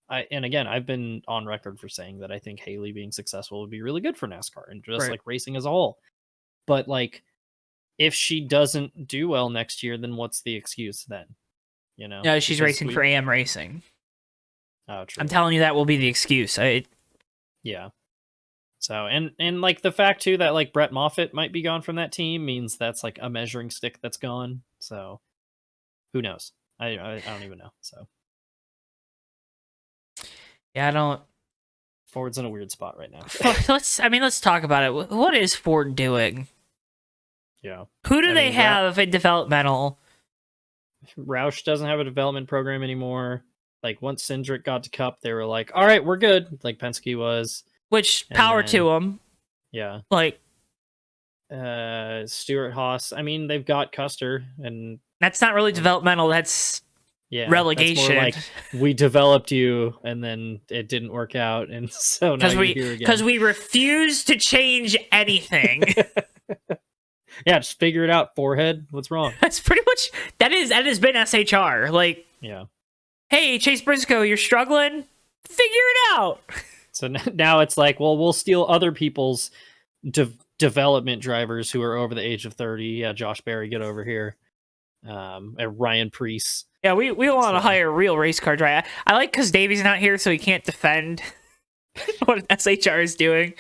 S1: I've been on record for saying that I think Hailie being successful would be really good for NASCAR and just like racing as a whole. But like, if she doesn't do well next year, then what's the excuse then? you know.
S2: No, she's racing for AM Racing.
S1: Oh, true.
S2: I'm telling you, that will be the excuse.
S1: Yeah. So, and like the fact too that like Brett Moffitt might be gone from that team means that's like a measuring stick that's gone. So, who knows? I don't even know. So,
S2: yeah, I don't.
S1: Ford's in a weird spot right now.
S2: Let's talk about it. What is Ford doing?
S1: Yeah.
S2: Who do they have in developmental?
S1: Roush doesn't have a development program anymore. Like once Cindric got to Cup, they were like, "All right, we're good." Like Penske was.
S2: Which power to them.
S1: Yeah.
S2: Like
S1: Stuart Haas. I mean, they've got Custer, and
S2: that's not really developmental. That's relegation.
S1: That's more like we developed you, and then it didn't work out, and so now you're here again.
S2: Because we refuse to change anything.
S1: Yeah, just figure it out, forehead. What's wrong?
S2: That's pretty much that has been SHR. Like,
S1: yeah.
S2: Hey, Chase Briscoe, you're struggling. Figure it out.
S1: So now it's like, well, we'll steal other people's development drivers who are over the age of 30. Yeah, Josh Berry, get over here. And Ryan Preece.
S2: Yeah, we want to hire a real race car driver. I like because Davey's not here, so he can't defend what SHR is doing.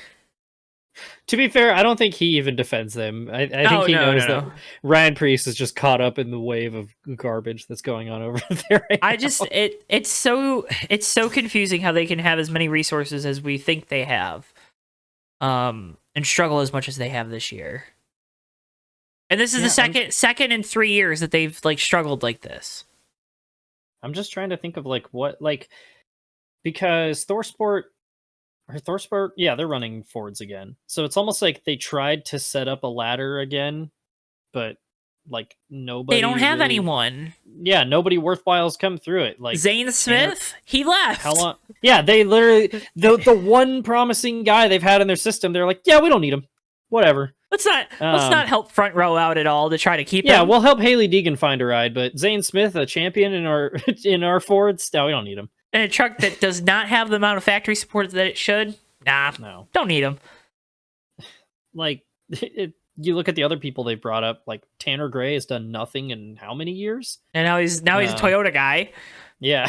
S1: To be fair, I don't think he even defends them. I think he knows that Ryan Preece is just caught up in the wave of garbage that's going on over there.
S2: It's so confusing how they can have as many resources as we think they have, and struggle as much as they have this year. And this is the second in 3 years that they've like struggled like this.
S1: I'm just trying to think of like what because ThorSport, yeah, they're running Fords again. So it's almost like they tried to set up a ladder again, but like nobody.
S2: They don't have anyone.
S1: Yeah, nobody worthwhile's come through it. Like
S2: Zane Smith, he left.
S1: How long? Yeah, they literally the one promising guy they've had in their system. They're like, yeah, we don't need him. Whatever.
S2: Let's not help front row out at all to try to keep him.
S1: Yeah, we'll help Haley Deegan find a ride, but Zane Smith, a champion in our Fords, no, we don't need him.
S2: And a truck that does not have the amount of factory support that it should, no, don't need him.
S1: Like, you look at the other people they brought up, like Tanner Gray has done nothing in how many years?
S2: And now he's a Toyota guy.
S1: Yeah.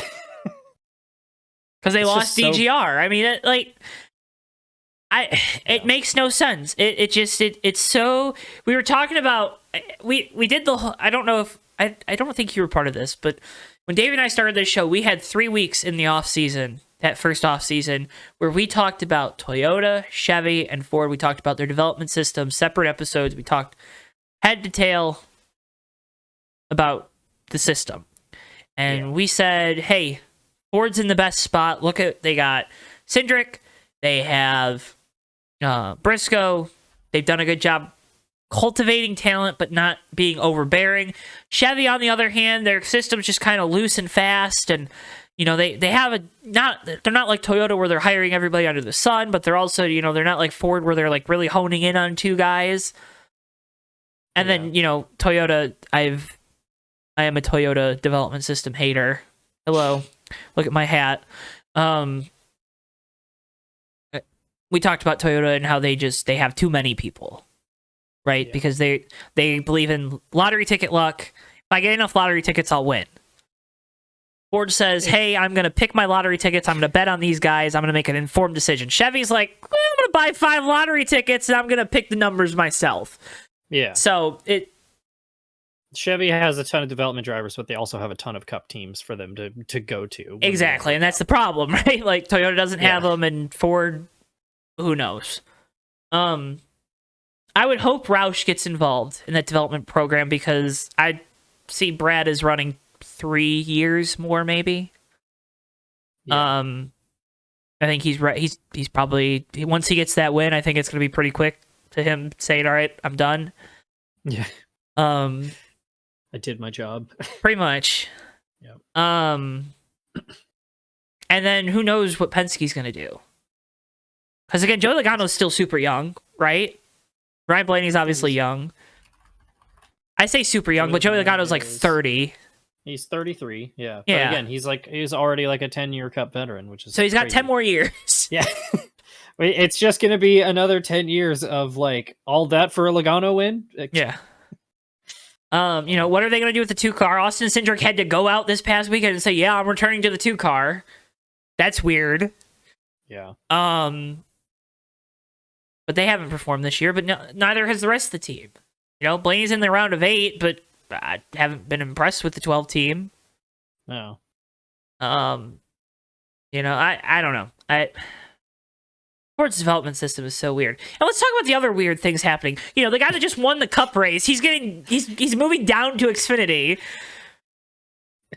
S2: Because they lost DGR. I mean, it makes no sense. It's so. We were talking about we did the. I don't know if I don't think you were part of this, but when Dave and I started this show, we had 3 weeks in the off season, that first off season, where we talked about Toyota, Chevy, and Ford. We talked about their development systems, separate episodes. We talked head to tail about the system, and we said, "Hey, Ford's in the best spot. Look at they got Cindric, they have." Briscoe, they've done a good job cultivating talent, but not being overbearing. Chevy, on the other hand, their system's just kind of loose and fast, and they have they're not like Toyota where they're hiring everybody under the sun, but they're also they're not like Ford where they're like really honing in on 2 guys. And then Toyota, I am a Toyota development system hater. Hello, look at my hat. We talked about Toyota and how they have too many people, right? Yeah. Because they believe in lottery ticket luck. If I get enough lottery tickets, I'll win. Ford says, hey, I'm going to pick my lottery tickets. I'm going to bet on these guys. I'm going to make an informed decision. Chevy's like, well, I'm going to buy 5 lottery tickets and I'm going to pick the numbers myself.
S1: Yeah.
S2: So
S1: Chevy has a ton of development drivers, but they also have a ton of Cup teams for them to go to.
S2: Exactly, and that's the problem, right? Like Toyota doesn't have them, and Ford, who knows? I would hope Roush gets involved in that development program because I see Brad is running 3 years more, maybe. Yeah. I think he's right. He's probably once he gets that win, I think it's going to be pretty quick to him saying, "All right, I'm done."
S1: Yeah. I did my job.
S2: Pretty much.
S1: Yeah.
S2: And then who knows what Penske's going to do? Because again, Joey Logano's still super young, right? Ryan Blaney's obviously young. I say super young, but Joey Logano's like 30.
S1: He's 33, yeah.
S2: Yeah.
S1: But again, he's already like a 10-year Cup veteran, which is
S2: so he's got
S1: crazy.
S2: 10 more years.
S1: Yeah. It's just going to be another 10 years of like all that for a Logano win.
S2: Yeah. What are they going to do with the 2-car? Austin Cindric had to go out this past weekend and say, yeah, I'm returning to the 2-car. That's weird.
S1: Yeah.
S2: But they haven't performed this year, but neither has the rest of the team. Blaney's in the round of 8, but I haven't been impressed with the 12 team.
S1: No.
S2: I don't know. Sports development system is so weird. And let's talk about the other weird things happening. The guy that just won the Cup race, he's moving down to Xfinity.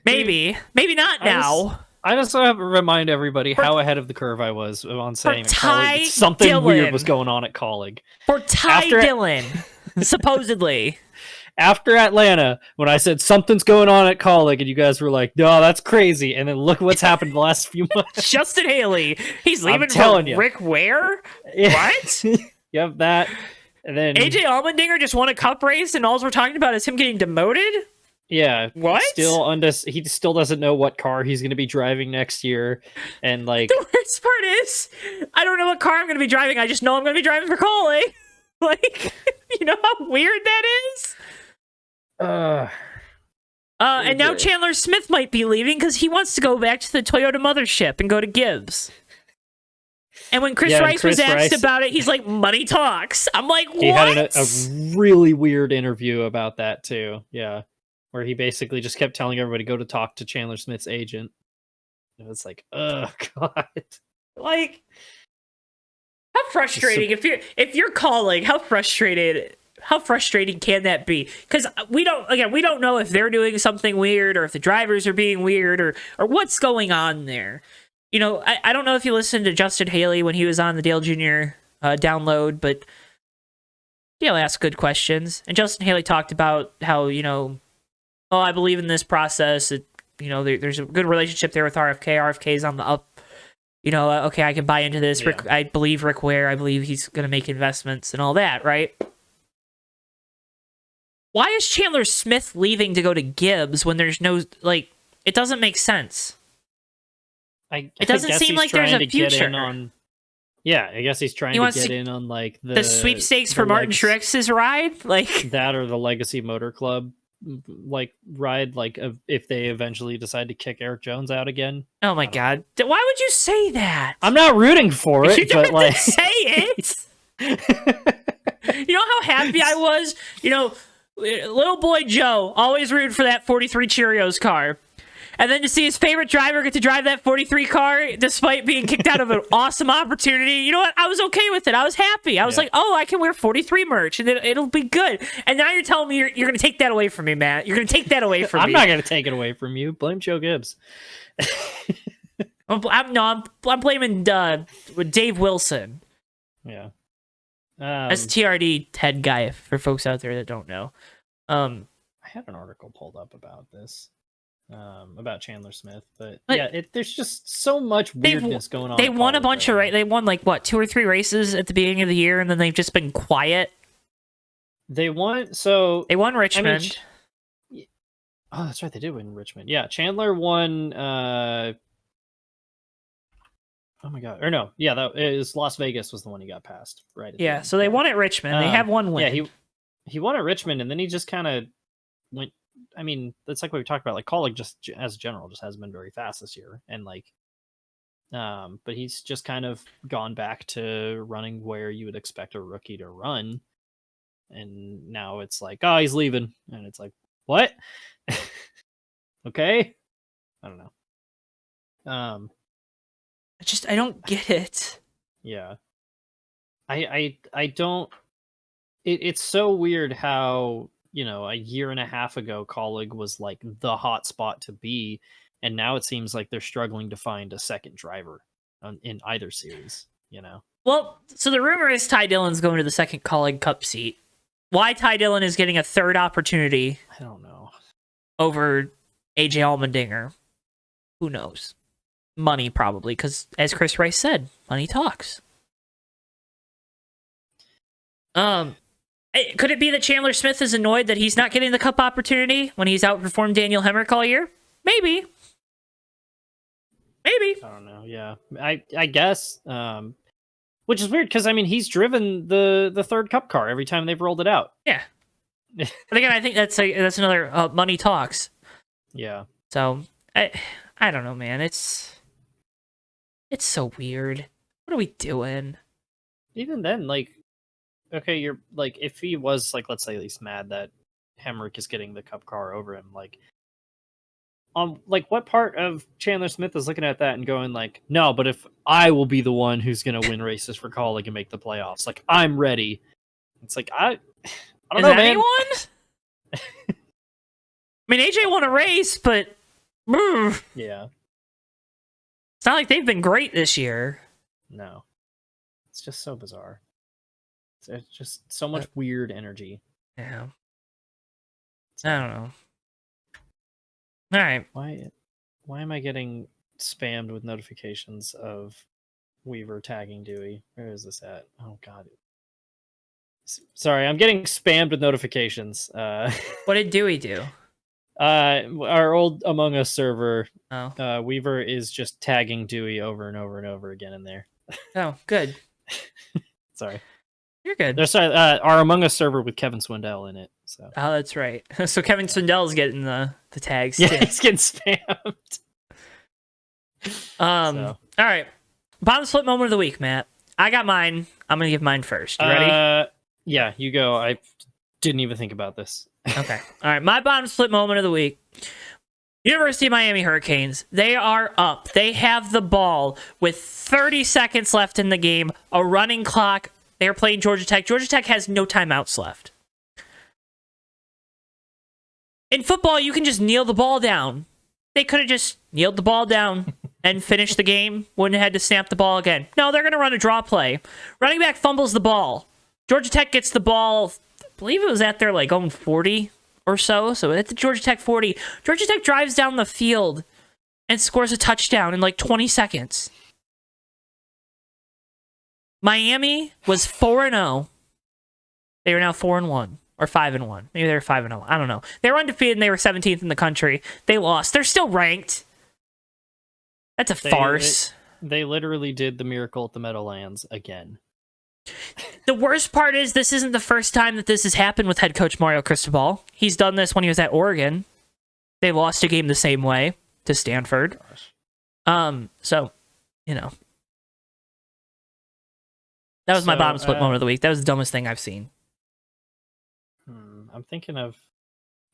S2: Maybe not now.
S1: I just have to remind everybody how ahead of the curve I was on saying that something weird was going on at Kaulig.
S2: For Ty Dillon, supposedly.
S1: After Atlanta, when I said something's going on at Kaulig, and you guys were like, no, that's crazy. And then look what's happened the last few months.
S2: Justin Haley. He's leaving for Rick Ware? Yeah. What?
S1: Yep, that. And then
S2: AJ Allmendinger just won a Cup race, and all we're talking about is him getting demoted?
S1: Yeah.
S2: What?
S1: He still doesn't know what car he's going to be driving next year. And like
S2: the worst part is, I don't know what car I'm going to be driving. I just know I'm going to be driving for Kaulig. Like, you know how weird that is? And now Chandler Smith might be leaving because he wants to go back to the Toyota mothership and go to Gibbs. And when Chris Rice was asked about it, he's like, money talks. I'm like, what?
S1: He had a really weird interview about that too. Yeah. Where he basically just kept telling everybody to go to talk to Chandler Smith's agent. It was like, oh God.
S2: Like, how frustrating. If you're Kaulig, how frustrating can that be? Because we don't know if they're doing something weird or if the drivers are being weird or what's going on there. I don't know if you listened to Justin Haley when he was on the Dale Jr. Download, but Dale asked good questions. And Justin Haley talked about how, I believe in this process. There's a good relationship there with RFK. RFK's on the up. Okay, I can buy into this. Yeah. I believe Rick Ware. I believe he's going to make investments and all that, right? Why is Chandler Smith leaving to go to Gibbs when there's no, it doesn't make sense.
S1: It doesn't seem like there's a future. I guess he's trying to get in on, the
S2: sweepstakes for Martin Truex's ride?
S1: That or the Legacy Motor Club, ride, if they eventually decide to kick Eric Jones out again.
S2: Oh my God. Why would you say that?
S1: I'm not rooting for it,
S2: you don't have to say it! You know how happy I was? Little boy Joe always rooted for that 43 Cheerios car. And then to see his favorite driver get to drive that 43 car despite being kicked out of an awesome opportunity, you know what? I was okay with it. I was happy. I was like, oh, I can wear 43 merch and it'll be good. And now you're telling me you're going to take that away from me, Matt. You're going to take that away from me.
S1: I'm not going to take it away from you. Blame Joe Gibbs.
S2: I'm blaming Dave Wilson.
S1: Yeah.
S2: That's TRD head guy for folks out there that don't know.
S1: I had an article pulled up about this. About Chandler Smith, but there's just so much weirdness going on.
S2: They won a bunch of they won 2 or 3 races at the beginning of the year, and then they've just been quiet.
S1: They won Richmond. Oh, that's right, they did win Richmond. Yeah, Chandler won. Oh my God, or no, yeah, that is Las Vegas was the one he got past, right?
S2: Yeah, so they won at Richmond. They have one win.
S1: Yeah, he won at Richmond, and then he just kind of went. I mean, that's like what we talked about. Kaulig just as a general just hasn't been very fast this year, and but he's just kind of gone back to running where you would expect a rookie to run, and now it's like, oh, he's leaving, and it's like, what? Okay, I don't know.
S2: I don't get it.
S1: Yeah, I don't. It's so weird how. A year and a half ago, Kaulig was the hot spot to be, and now it seems like they're struggling to find a second driver in either series.
S2: Well, so the rumor is Ty Dillon's going to the second Kaulig Cup seat. Why Ty Dillon is getting a third opportunity?
S1: I don't know.
S2: Over AJ Allmendinger, who knows? Money probably, because as Chris Rice said, money talks. Could it be that Chandler Smith is annoyed that he's not getting the Cup opportunity when he's outperformed Daniel Hemrick all year? Maybe. I
S1: don't know. Yeah, I guess. Which is weird because he's driven the third Cup car every time they've rolled it out.
S2: Yeah. But again, I think that's another money talks.
S1: Yeah.
S2: So I don't know, man. It's so weird. What are we doing?
S1: Even then, like, okay, you're like, if he was like, let's say, at least mad that Hemrick is getting the cup car over him, like what part of Chandler Smith is looking at that and going like, no, but if I will be the one who's gonna win races for Kaulig and make the playoffs, like I'm ready. It's like I don't know, man.
S2: Anyone? I mean, AJ won a race, but
S1: Yeah,
S2: it's not like they've been great this year.
S1: no, it's just so bizarre. It's just so much weird energy.
S2: Yeah, I don't know. All right,
S1: Why am I getting spammed with notifications of Weaver tagging Dewey? Where is this at? Oh God. Sorry, I'm getting spammed with notifications.
S2: what did Dewey do?
S1: Our old Among Us server,
S2: Oh,
S1: Weaver is just tagging Dewey over and over and over again in there.
S2: oh, good.
S1: Sorry,
S2: You're good.
S1: there's our Among Us server with Kevin Swindell in it. So
S2: Oh, that's right. So Kevin Swindell's getting the tags
S1: yeah,
S2: too.
S1: he's getting spammed.
S2: All right. Bottom split moment of the week, Matt. I got mine. I'm gonna give mine first. You ready?
S1: Yeah, you go. I didn't even think about this.
S2: Okay. All right. My bottom split moment of the week. University of Miami Hurricanes. They are up. They have the ball with 30 seconds left in the game, a running clock. They are playing Georgia Tech. Georgia Tech has no timeouts left. In football, you can just kneel the ball down. They could have just kneeled the ball down and finished the game. Wouldn't have had to snap the ball again. No, they're going to run a draw play. Running back fumbles the ball. Georgia Tech gets the ball, I believe it was at their own 40 or so. So at the Georgia Tech 40, Georgia Tech drives down the field and scores a touchdown in 20 seconds. Miami was 4-0. They are now 4-1 or 5-1. Maybe they were 5-0. I don't know. They were undefeated and they were 17th in the country. They lost. They're still ranked. That's a farce.
S1: They literally did the miracle at the Meadowlands again.
S2: The worst part is this isn't the first time that this has happened with head coach Mario Cristobal. He's done this when he was at Oregon. They lost a game the same way to Stanford. So, that was my bottom split moment of the week. That was the dumbest thing I've seen.
S1: I'm thinking of,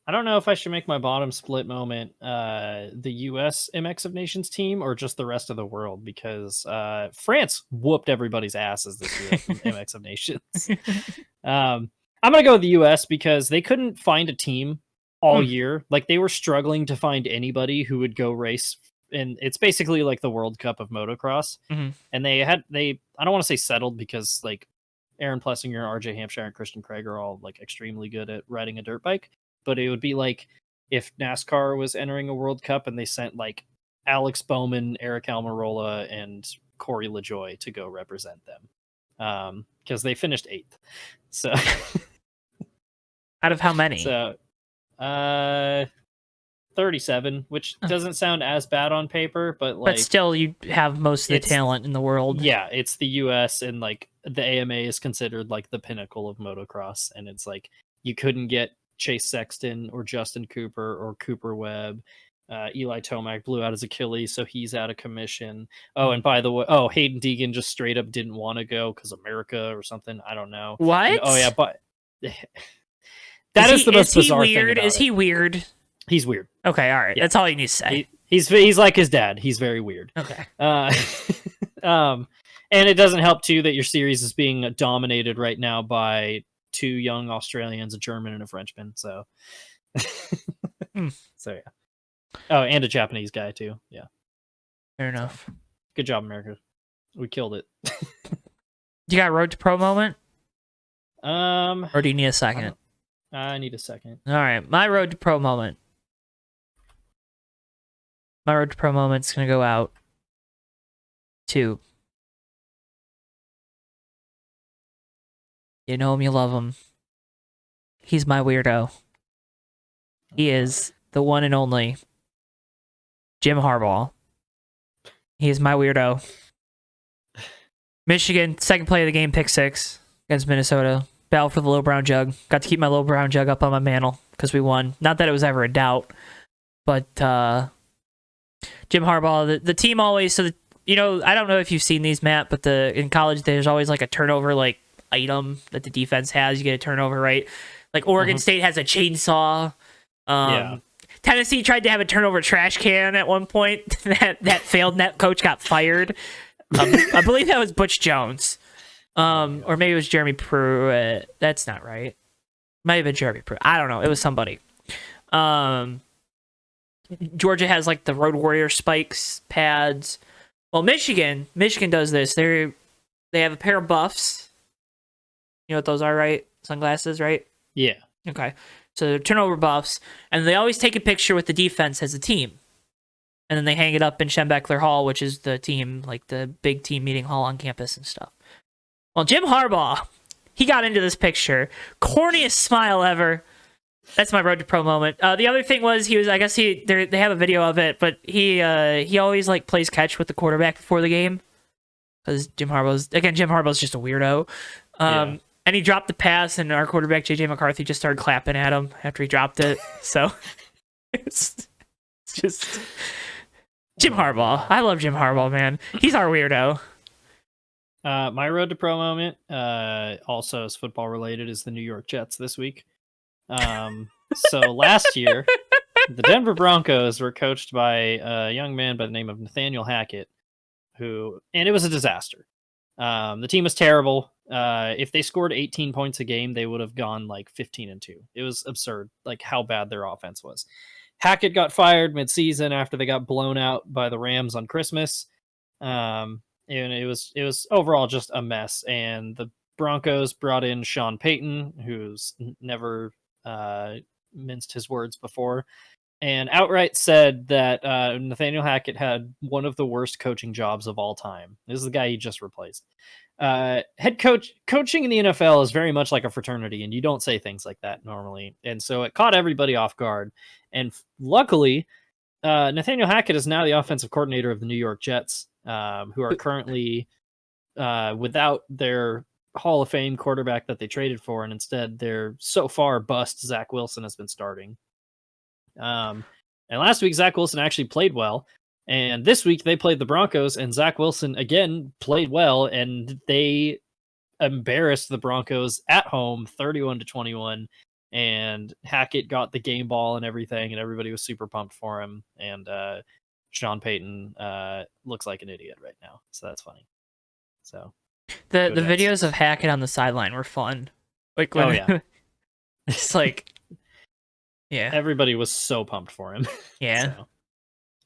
S1: I don't know if I should make my bottom split moment the U.S. MX of Nations team or just the rest of the world, because France whooped everybody's asses this year from MX of Nations. I'm going to go with the U.S. because they couldn't find a team all year. Like, they were struggling to find anybody who would go race. And it's basically like the World Cup of motocross. And they I don't want to say settled, because Aaron Plessinger, RJ Hampshire, and Christian Craig are all extremely good at riding a dirt bike. But it would be like if NASCAR was entering a World Cup and they sent Alex Bowman, Eric Almirola, and Corey LaJoy to go represent them. Because they finished 8th. So
S2: out of how many?
S1: So 37, which doesn't sound as bad on paper, but
S2: still you have most of the talent in the world.
S1: Yeah, it's the US, and the AMA is considered the pinnacle of motocross, and it's you couldn't get Chase Sexton or Justin Cooper or Cooper Webb. Eli Tomac blew out his Achilles, so he's out of commission. Oh, and by the way, Hayden Deegan just straight up didn't want to go because America or something. I don't know.
S2: What?
S1: And, oh yeah, but that is the most bizarre thing about
S2: Is he weird?
S1: He's weird.
S2: Okay, all right. Yeah. That's all you need to say.
S1: He's like his dad. He's very weird.
S2: Okay.
S1: And it doesn't help too that your series is being dominated right now by 2 young Australians, a German and a Frenchman. So, so yeah. Oh, and a Japanese guy too. Yeah.
S2: Fair enough.
S1: Good job, America. We killed it.
S2: You got a road to pro moment? Or do you need a second?
S1: I need a second.
S2: All right, my road to pro moment. My road to pro moment's gonna go out to, you know him, you love him. He's my weirdo. He is the one and only Jim Harbaugh. He is my weirdo. Michigan, second play of the game, pick 6 against Minnesota. battle for the little brown jug. Got to keep my little brown jug up on my mantle because we won. Not that it was ever a doubt, but Jim Harbaugh, the team always. So I don't know if you've seen these, Matt, but in college there's always like a turnover like item that the defense has. You get a turnover, right? Like Oregon State has a chainsaw. Tennessee tried to have a turnover trash can at one point. that failed. Net coach got fired. I believe that was Butch Jones. Or maybe it was Jeremy Pruitt. That's not right. Might have been Jeremy Pruitt. I don't know. It was somebody. Georgia has like the Road Warrior spikes pads. Well, Michigan does this. They have a pair of buffs. You know what those are, right? Sunglasses, right?
S1: Yeah.
S2: Okay. So they're turnover buffs, and they always take a picture with the defense as a team. And then they hang it up in Schembechler Hall, which is the team, like the big team meeting hall on campus and stuff. Well, Jim Harbaugh, he got into this picture. Corniest smile ever. That's my Road to Pro moment. The other thing was they have a video of it, but he always like plays catch with the quarterback before the game because Jim Harbaugh's just a weirdo. And he dropped the pass, and our quarterback JJ McCarthy just started clapping at him after he dropped it. So it's just Jim Harbaugh. I love Jim Harbaugh, man. He's our weirdo.
S1: My Road to Pro moment, also is football related, is the New York Jets this week. So last year, the Denver Broncos were coached by a young man by the name of Nathaniel Hackett, and it was a disaster. The team was terrible. If they scored 18 points a game, they would have gone like 15-2. It was absurd, like how bad their offense was. Hackett got fired mid-season after they got blown out by the Rams on Christmas. And it was overall just a mess. And the Broncos brought in Sean Payton, who's never minced his words before, and outright said that Nathaniel Hackett had one of the worst coaching jobs of all time. This is the guy he just replaced. Coaching in the NFL is very much like a fraternity, and you don't say things like that normally. And so it caught everybody off guard. And luckily, Nathaniel Hackett is now the offensive coordinator of the New York Jets, who are currently without their Hall of Fame quarterback that they traded for, and instead their so far bust Zach Wilson has been starting. And last week Zach Wilson actually played well, and this week they played the Broncos, and Zach Wilson again played well, and they embarrassed the Broncos at home 31-21, and Hackett got the game ball and everything, and everybody was super pumped for him. And Sean Payton looks like an idiot right now, so that's funny. So
S2: the videos of Hackett on the sideline were fun. Like when, it's like, yeah, everybody
S1: was so pumped for him.
S2: Yeah, so,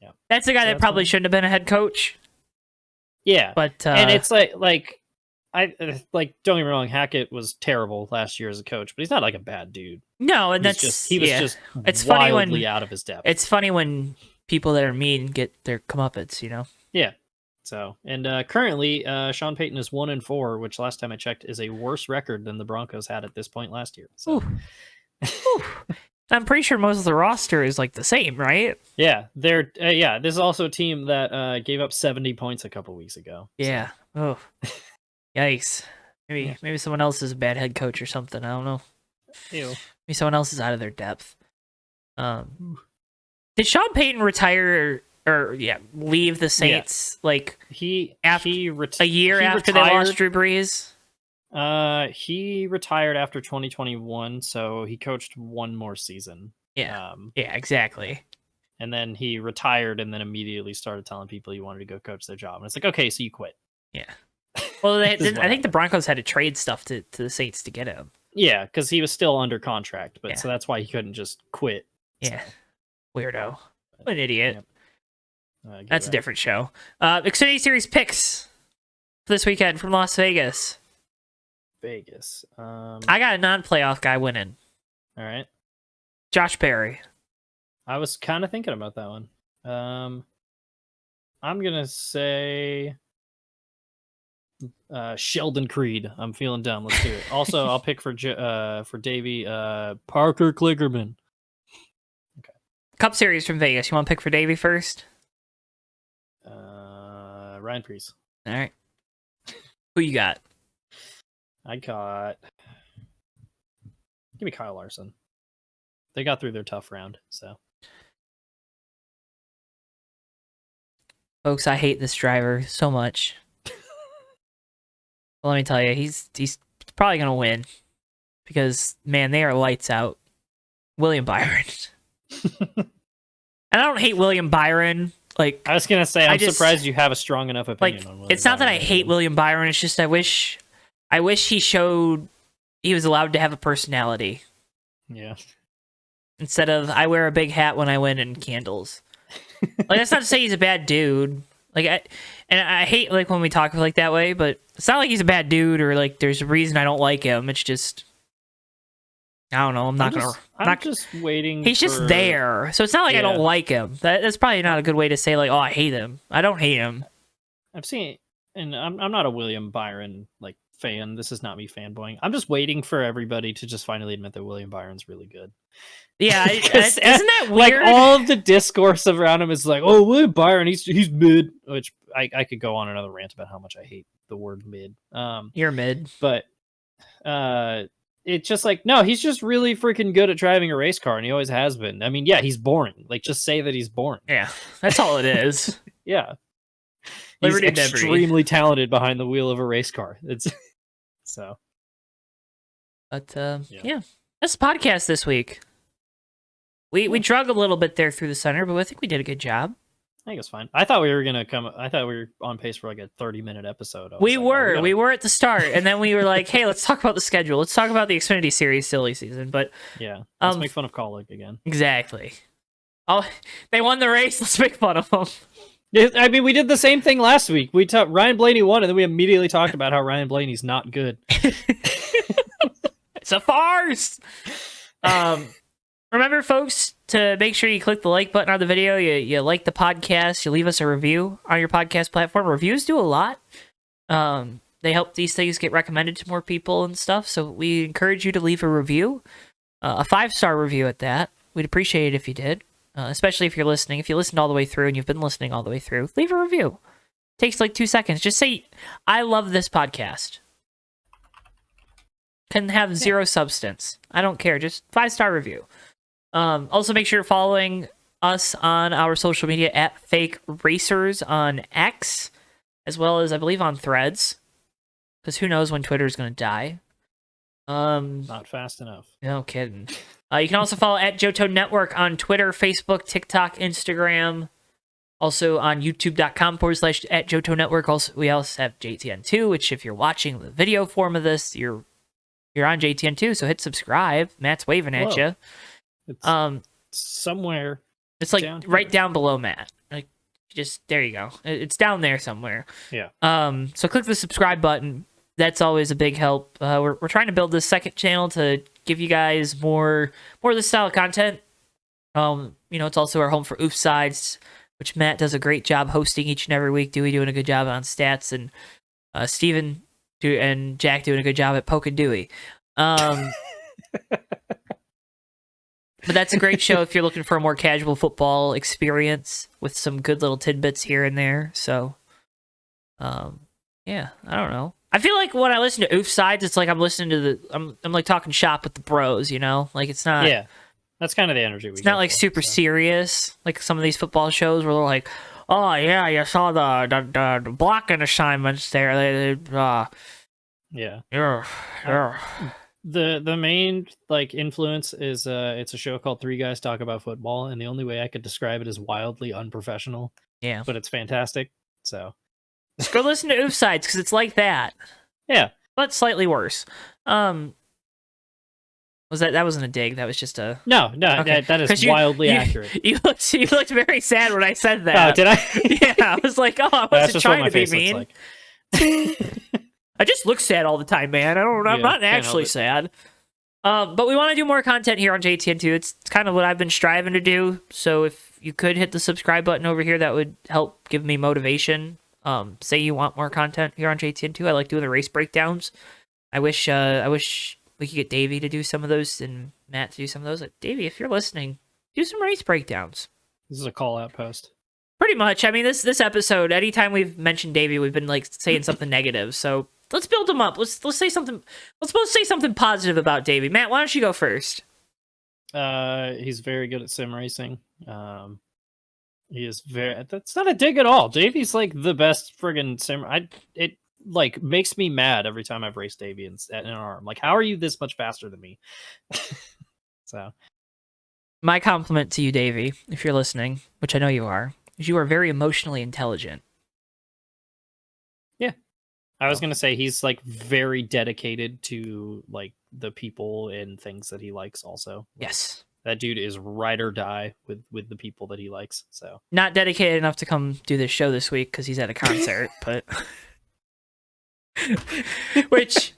S2: yeah, that's the guy that probably shouldn't have been a head coach.
S1: Yeah,
S2: but
S1: and it's like don't get me wrong, Hackett was terrible last year as a coach, but he's not like a bad dude.
S2: No, and he was just it's funny when
S1: out of his depth.
S2: It's funny when people that are mean get their comeuppance, you know.
S1: Yeah. So, and currently, Sean Payton is 1-4, which last time I checked is a worse record than the Broncos had at this point last year. So,
S2: I'm pretty sure most of the roster is like the same, right?
S1: Yeah, they're this is also a team that gave up 70 points a couple weeks ago.
S2: Yeah. So. Oh, yikes! Maybe someone else is a bad head coach or something. I don't know.
S1: Ew.
S2: Maybe someone else is out of their depth. Did Sean Payton retire? Or leave the Saints like a year after they lost Drew Brees?
S1: He retired after 2021, so he coached one more season.
S2: Yeah, exactly.
S1: And then he retired, and then immediately started telling people he wanted to go coach their job. And it's like, okay, so you quit.
S2: Yeah. Well, I think the Broncos had to trade stuff to the Saints to get him.
S1: Yeah, because he was still under contract, but so that's why he couldn't just quit.
S2: Yeah, weirdo, what an idiot.
S1: Yep.
S2: That's a different show. Xfinity Series picks for this weekend from Las Vegas. I got a non-playoff guy winning.
S1: All right.
S2: Josh Berry.
S1: I was kind of thinking about that one. I'm going to say Sheldon Creed. I'm feeling dumb. Let's do it. Also, I'll pick for Davey Parker Kligerman.
S2: Okay. Cup Series from Vegas. You want to pick for Davey first?
S1: Ryan Preece.
S2: All right. Who you got?
S1: I got Give me Kyle Larson. They got through their tough round, so.
S2: Folks, I hate this driver so much. Well, let me tell you, he's probably gonna win because man, they are lights out. William Byron, and I don't hate William Byron. Like
S1: I was gonna say, I'm surprised you have a strong enough opinion on William.
S2: It's not that I hate William Byron. It's just I wish he showed he was allowed to have a personality.
S1: Yeah.
S2: Instead of I wear a big hat when I win and candles. Like that's not to say he's a bad dude. Like I hate like when we talk like that way, but it's not like he's a bad dude or like there's a reason I don't like him. It's just I don't know. I'm
S1: just waiting.
S2: He's just there, so it's not like I don't like him. That's probably not a good way to say like, oh, I hate him. I don't hate him.
S1: I've seen, and I'm not a William Byron like fan. This is not me fanboying. I'm just waiting for everybody to just finally admit that William Byron's really good.
S2: Yeah, isn't that weird?
S1: Like all of the discourse around him is like, oh, William Byron, he's mid. Which I could go on another rant about how much I hate the word mid.
S2: You're mid,
S1: but it's just like no, he's just really freaking good at driving a race car, and he always has been. I mean, yeah, he's boring. Like just say that he's boring.
S2: Yeah, that's all it is.
S1: Yeah, he's extremely talented behind the wheel of a race car. It's so.
S2: But yeah, that's the podcast this week. We drug a little bit there through the center, but I think we did a good job.
S1: I think it's fine. I thought we were on pace for like a 30-minute episode.
S2: We were at the start, and then we were like, "Hey, let's talk about the schedule. Let's talk about the Xfinity Series silly season." But
S1: yeah, let's make fun of Kaulig again.
S2: Exactly. Oh, they won the race. Let's make fun of them.
S1: I mean, we did the same thing last week. We talked Ryan Blaney won, and then we immediately talked about how Ryan Blaney's not good.
S2: It's a farce. Remember, folks, to make sure you click the like button on the video, you like the podcast, you leave us a review on your podcast platform. Reviews do a lot. They help these things get recommended to more people and stuff, so we encourage you to leave a review, a 5-star review at that. We'd appreciate it if you did, especially if you're listening. If you listened all the way through and you've been listening all the way through, leave a review. It takes like 2 seconds. Just say, I love this podcast. Can have zero substance. I don't care. Just 5-star review. Also, make sure you're following us on our social media at Fake Racers on X, as well as, I believe, on Threads. Because who knows when Twitter's going to die.
S1: Not fast enough. No
S2: kidding. You can also follow at Johto Network on Twitter, Facebook, TikTok, Instagram. Also on youtube.com/at Johto Network. Also, we also have JTN2, which if you're watching the video form of this, you're on JTN2, so hit subscribe. Matt's waving at you.
S1: It's somewhere.
S2: It's like right down below Matt. Like just there you go. It's down there somewhere.
S1: Yeah.
S2: So click the subscribe button. That's always a big help. We're trying to build this second channel to give you guys more of this style of content. It's also our home for Oof Sides, which Matt does a great job hosting each and every week. Dewey doing a good job on stats, and Steven and Jack doing a good job at Poke and Dewey. But that's a great show if you're looking for a more casual football experience with some good little tidbits here and there. So, yeah, I don't know. I feel like when I listen to Oof Sides, it's like I'm listening to I'm like talking shop with the bros, you know? Like it's not.
S1: Yeah, that's kind of the energy.
S2: It's not like super serious, like some of these football shows where they're like, "Oh yeah, you saw the blocking assignments there."
S1: Yeah.
S2: Yeah.
S1: The main like influence is it's a show called Three Guys Talk About Football, and the only way I could describe it is wildly unprofessional.
S2: Yeah,
S1: but it's fantastic. So
S2: just go listen to Oof Sides because it's like that.
S1: Yeah,
S2: but slightly worse. That wasn't a dig. That was just a
S1: okay. that is wildly accurate.
S2: You looked very sad when I said that.
S1: Oh, did I?
S2: Yeah, I was like, oh, I wasn't trying to be mean. Like. I just look sad all the time, man. I'm not actually sad. But we want to do more content here on JTN2. It's kind of what I've been striving to do. So if you could hit the subscribe button over here, that would help give me motivation. Say you want more content here on JTN2. I like doing the race breakdowns. I wish we could get Davey to do some of those and Matt to do some of those. Like, Davey, if you're listening, do some race breakdowns.
S1: This is a call-out post.
S2: Pretty much. I mean, this episode, anytime we've mentioned Davey, we've been like saying something negative. So let's build him up. Let's say something. Let's both say something positive about Davey. Matt, why don't you go first?
S1: He's very good at sim racing. He is very. That's not a dig at all. Davey's like the best friggin' sim. It like makes me mad every time I've raced Davey in an arm. Like, how are you this much faster than me? So,
S2: my compliment to you, Davey, if you're listening, which I know you are, is you are very emotionally intelligent.
S1: Yeah, I was gonna say he's like very dedicated to like the people and things that he likes. Also,
S2: Yes.
S1: That dude is ride or die with the people that he likes. So
S2: not dedicated enough to come do this show this week because he's at a concert, but which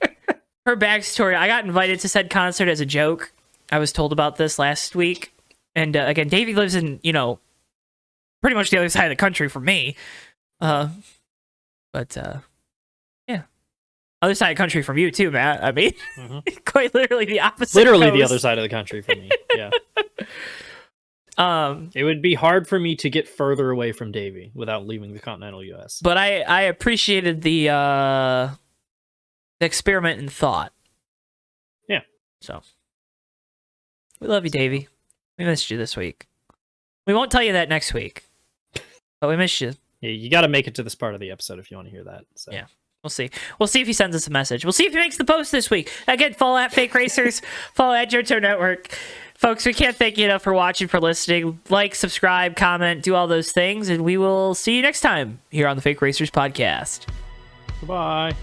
S2: her backstory, I got invited to said concert as a joke. I was told about this last week. And again, Davey lives in, pretty much the other side of the country from me. Yeah. Other side of the country from you too, Matt. I mean, quite literally the opposite.
S1: Literally the other side of the country from me. Yeah. It would be hard for me to get further away from Davey without leaving the continental U.S.
S2: But I appreciated the experiment in thought.
S1: Yeah.
S2: So we love you, Davey. We missed you this week. We won't tell you that next week, but we missed you.
S1: Yeah, you got to make it to this part of the episode if you want to hear that. So.
S2: Yeah. We'll see. We'll see if he sends us a message. We'll see if he makes the post this week. Again, follow at Fake Racers. Follow at Johto Network. Folks, we can't thank you enough for watching, for listening. Like, subscribe, comment, do all those things, and we will see you next time here on the Fake Racers Podcast.
S1: Goodbye.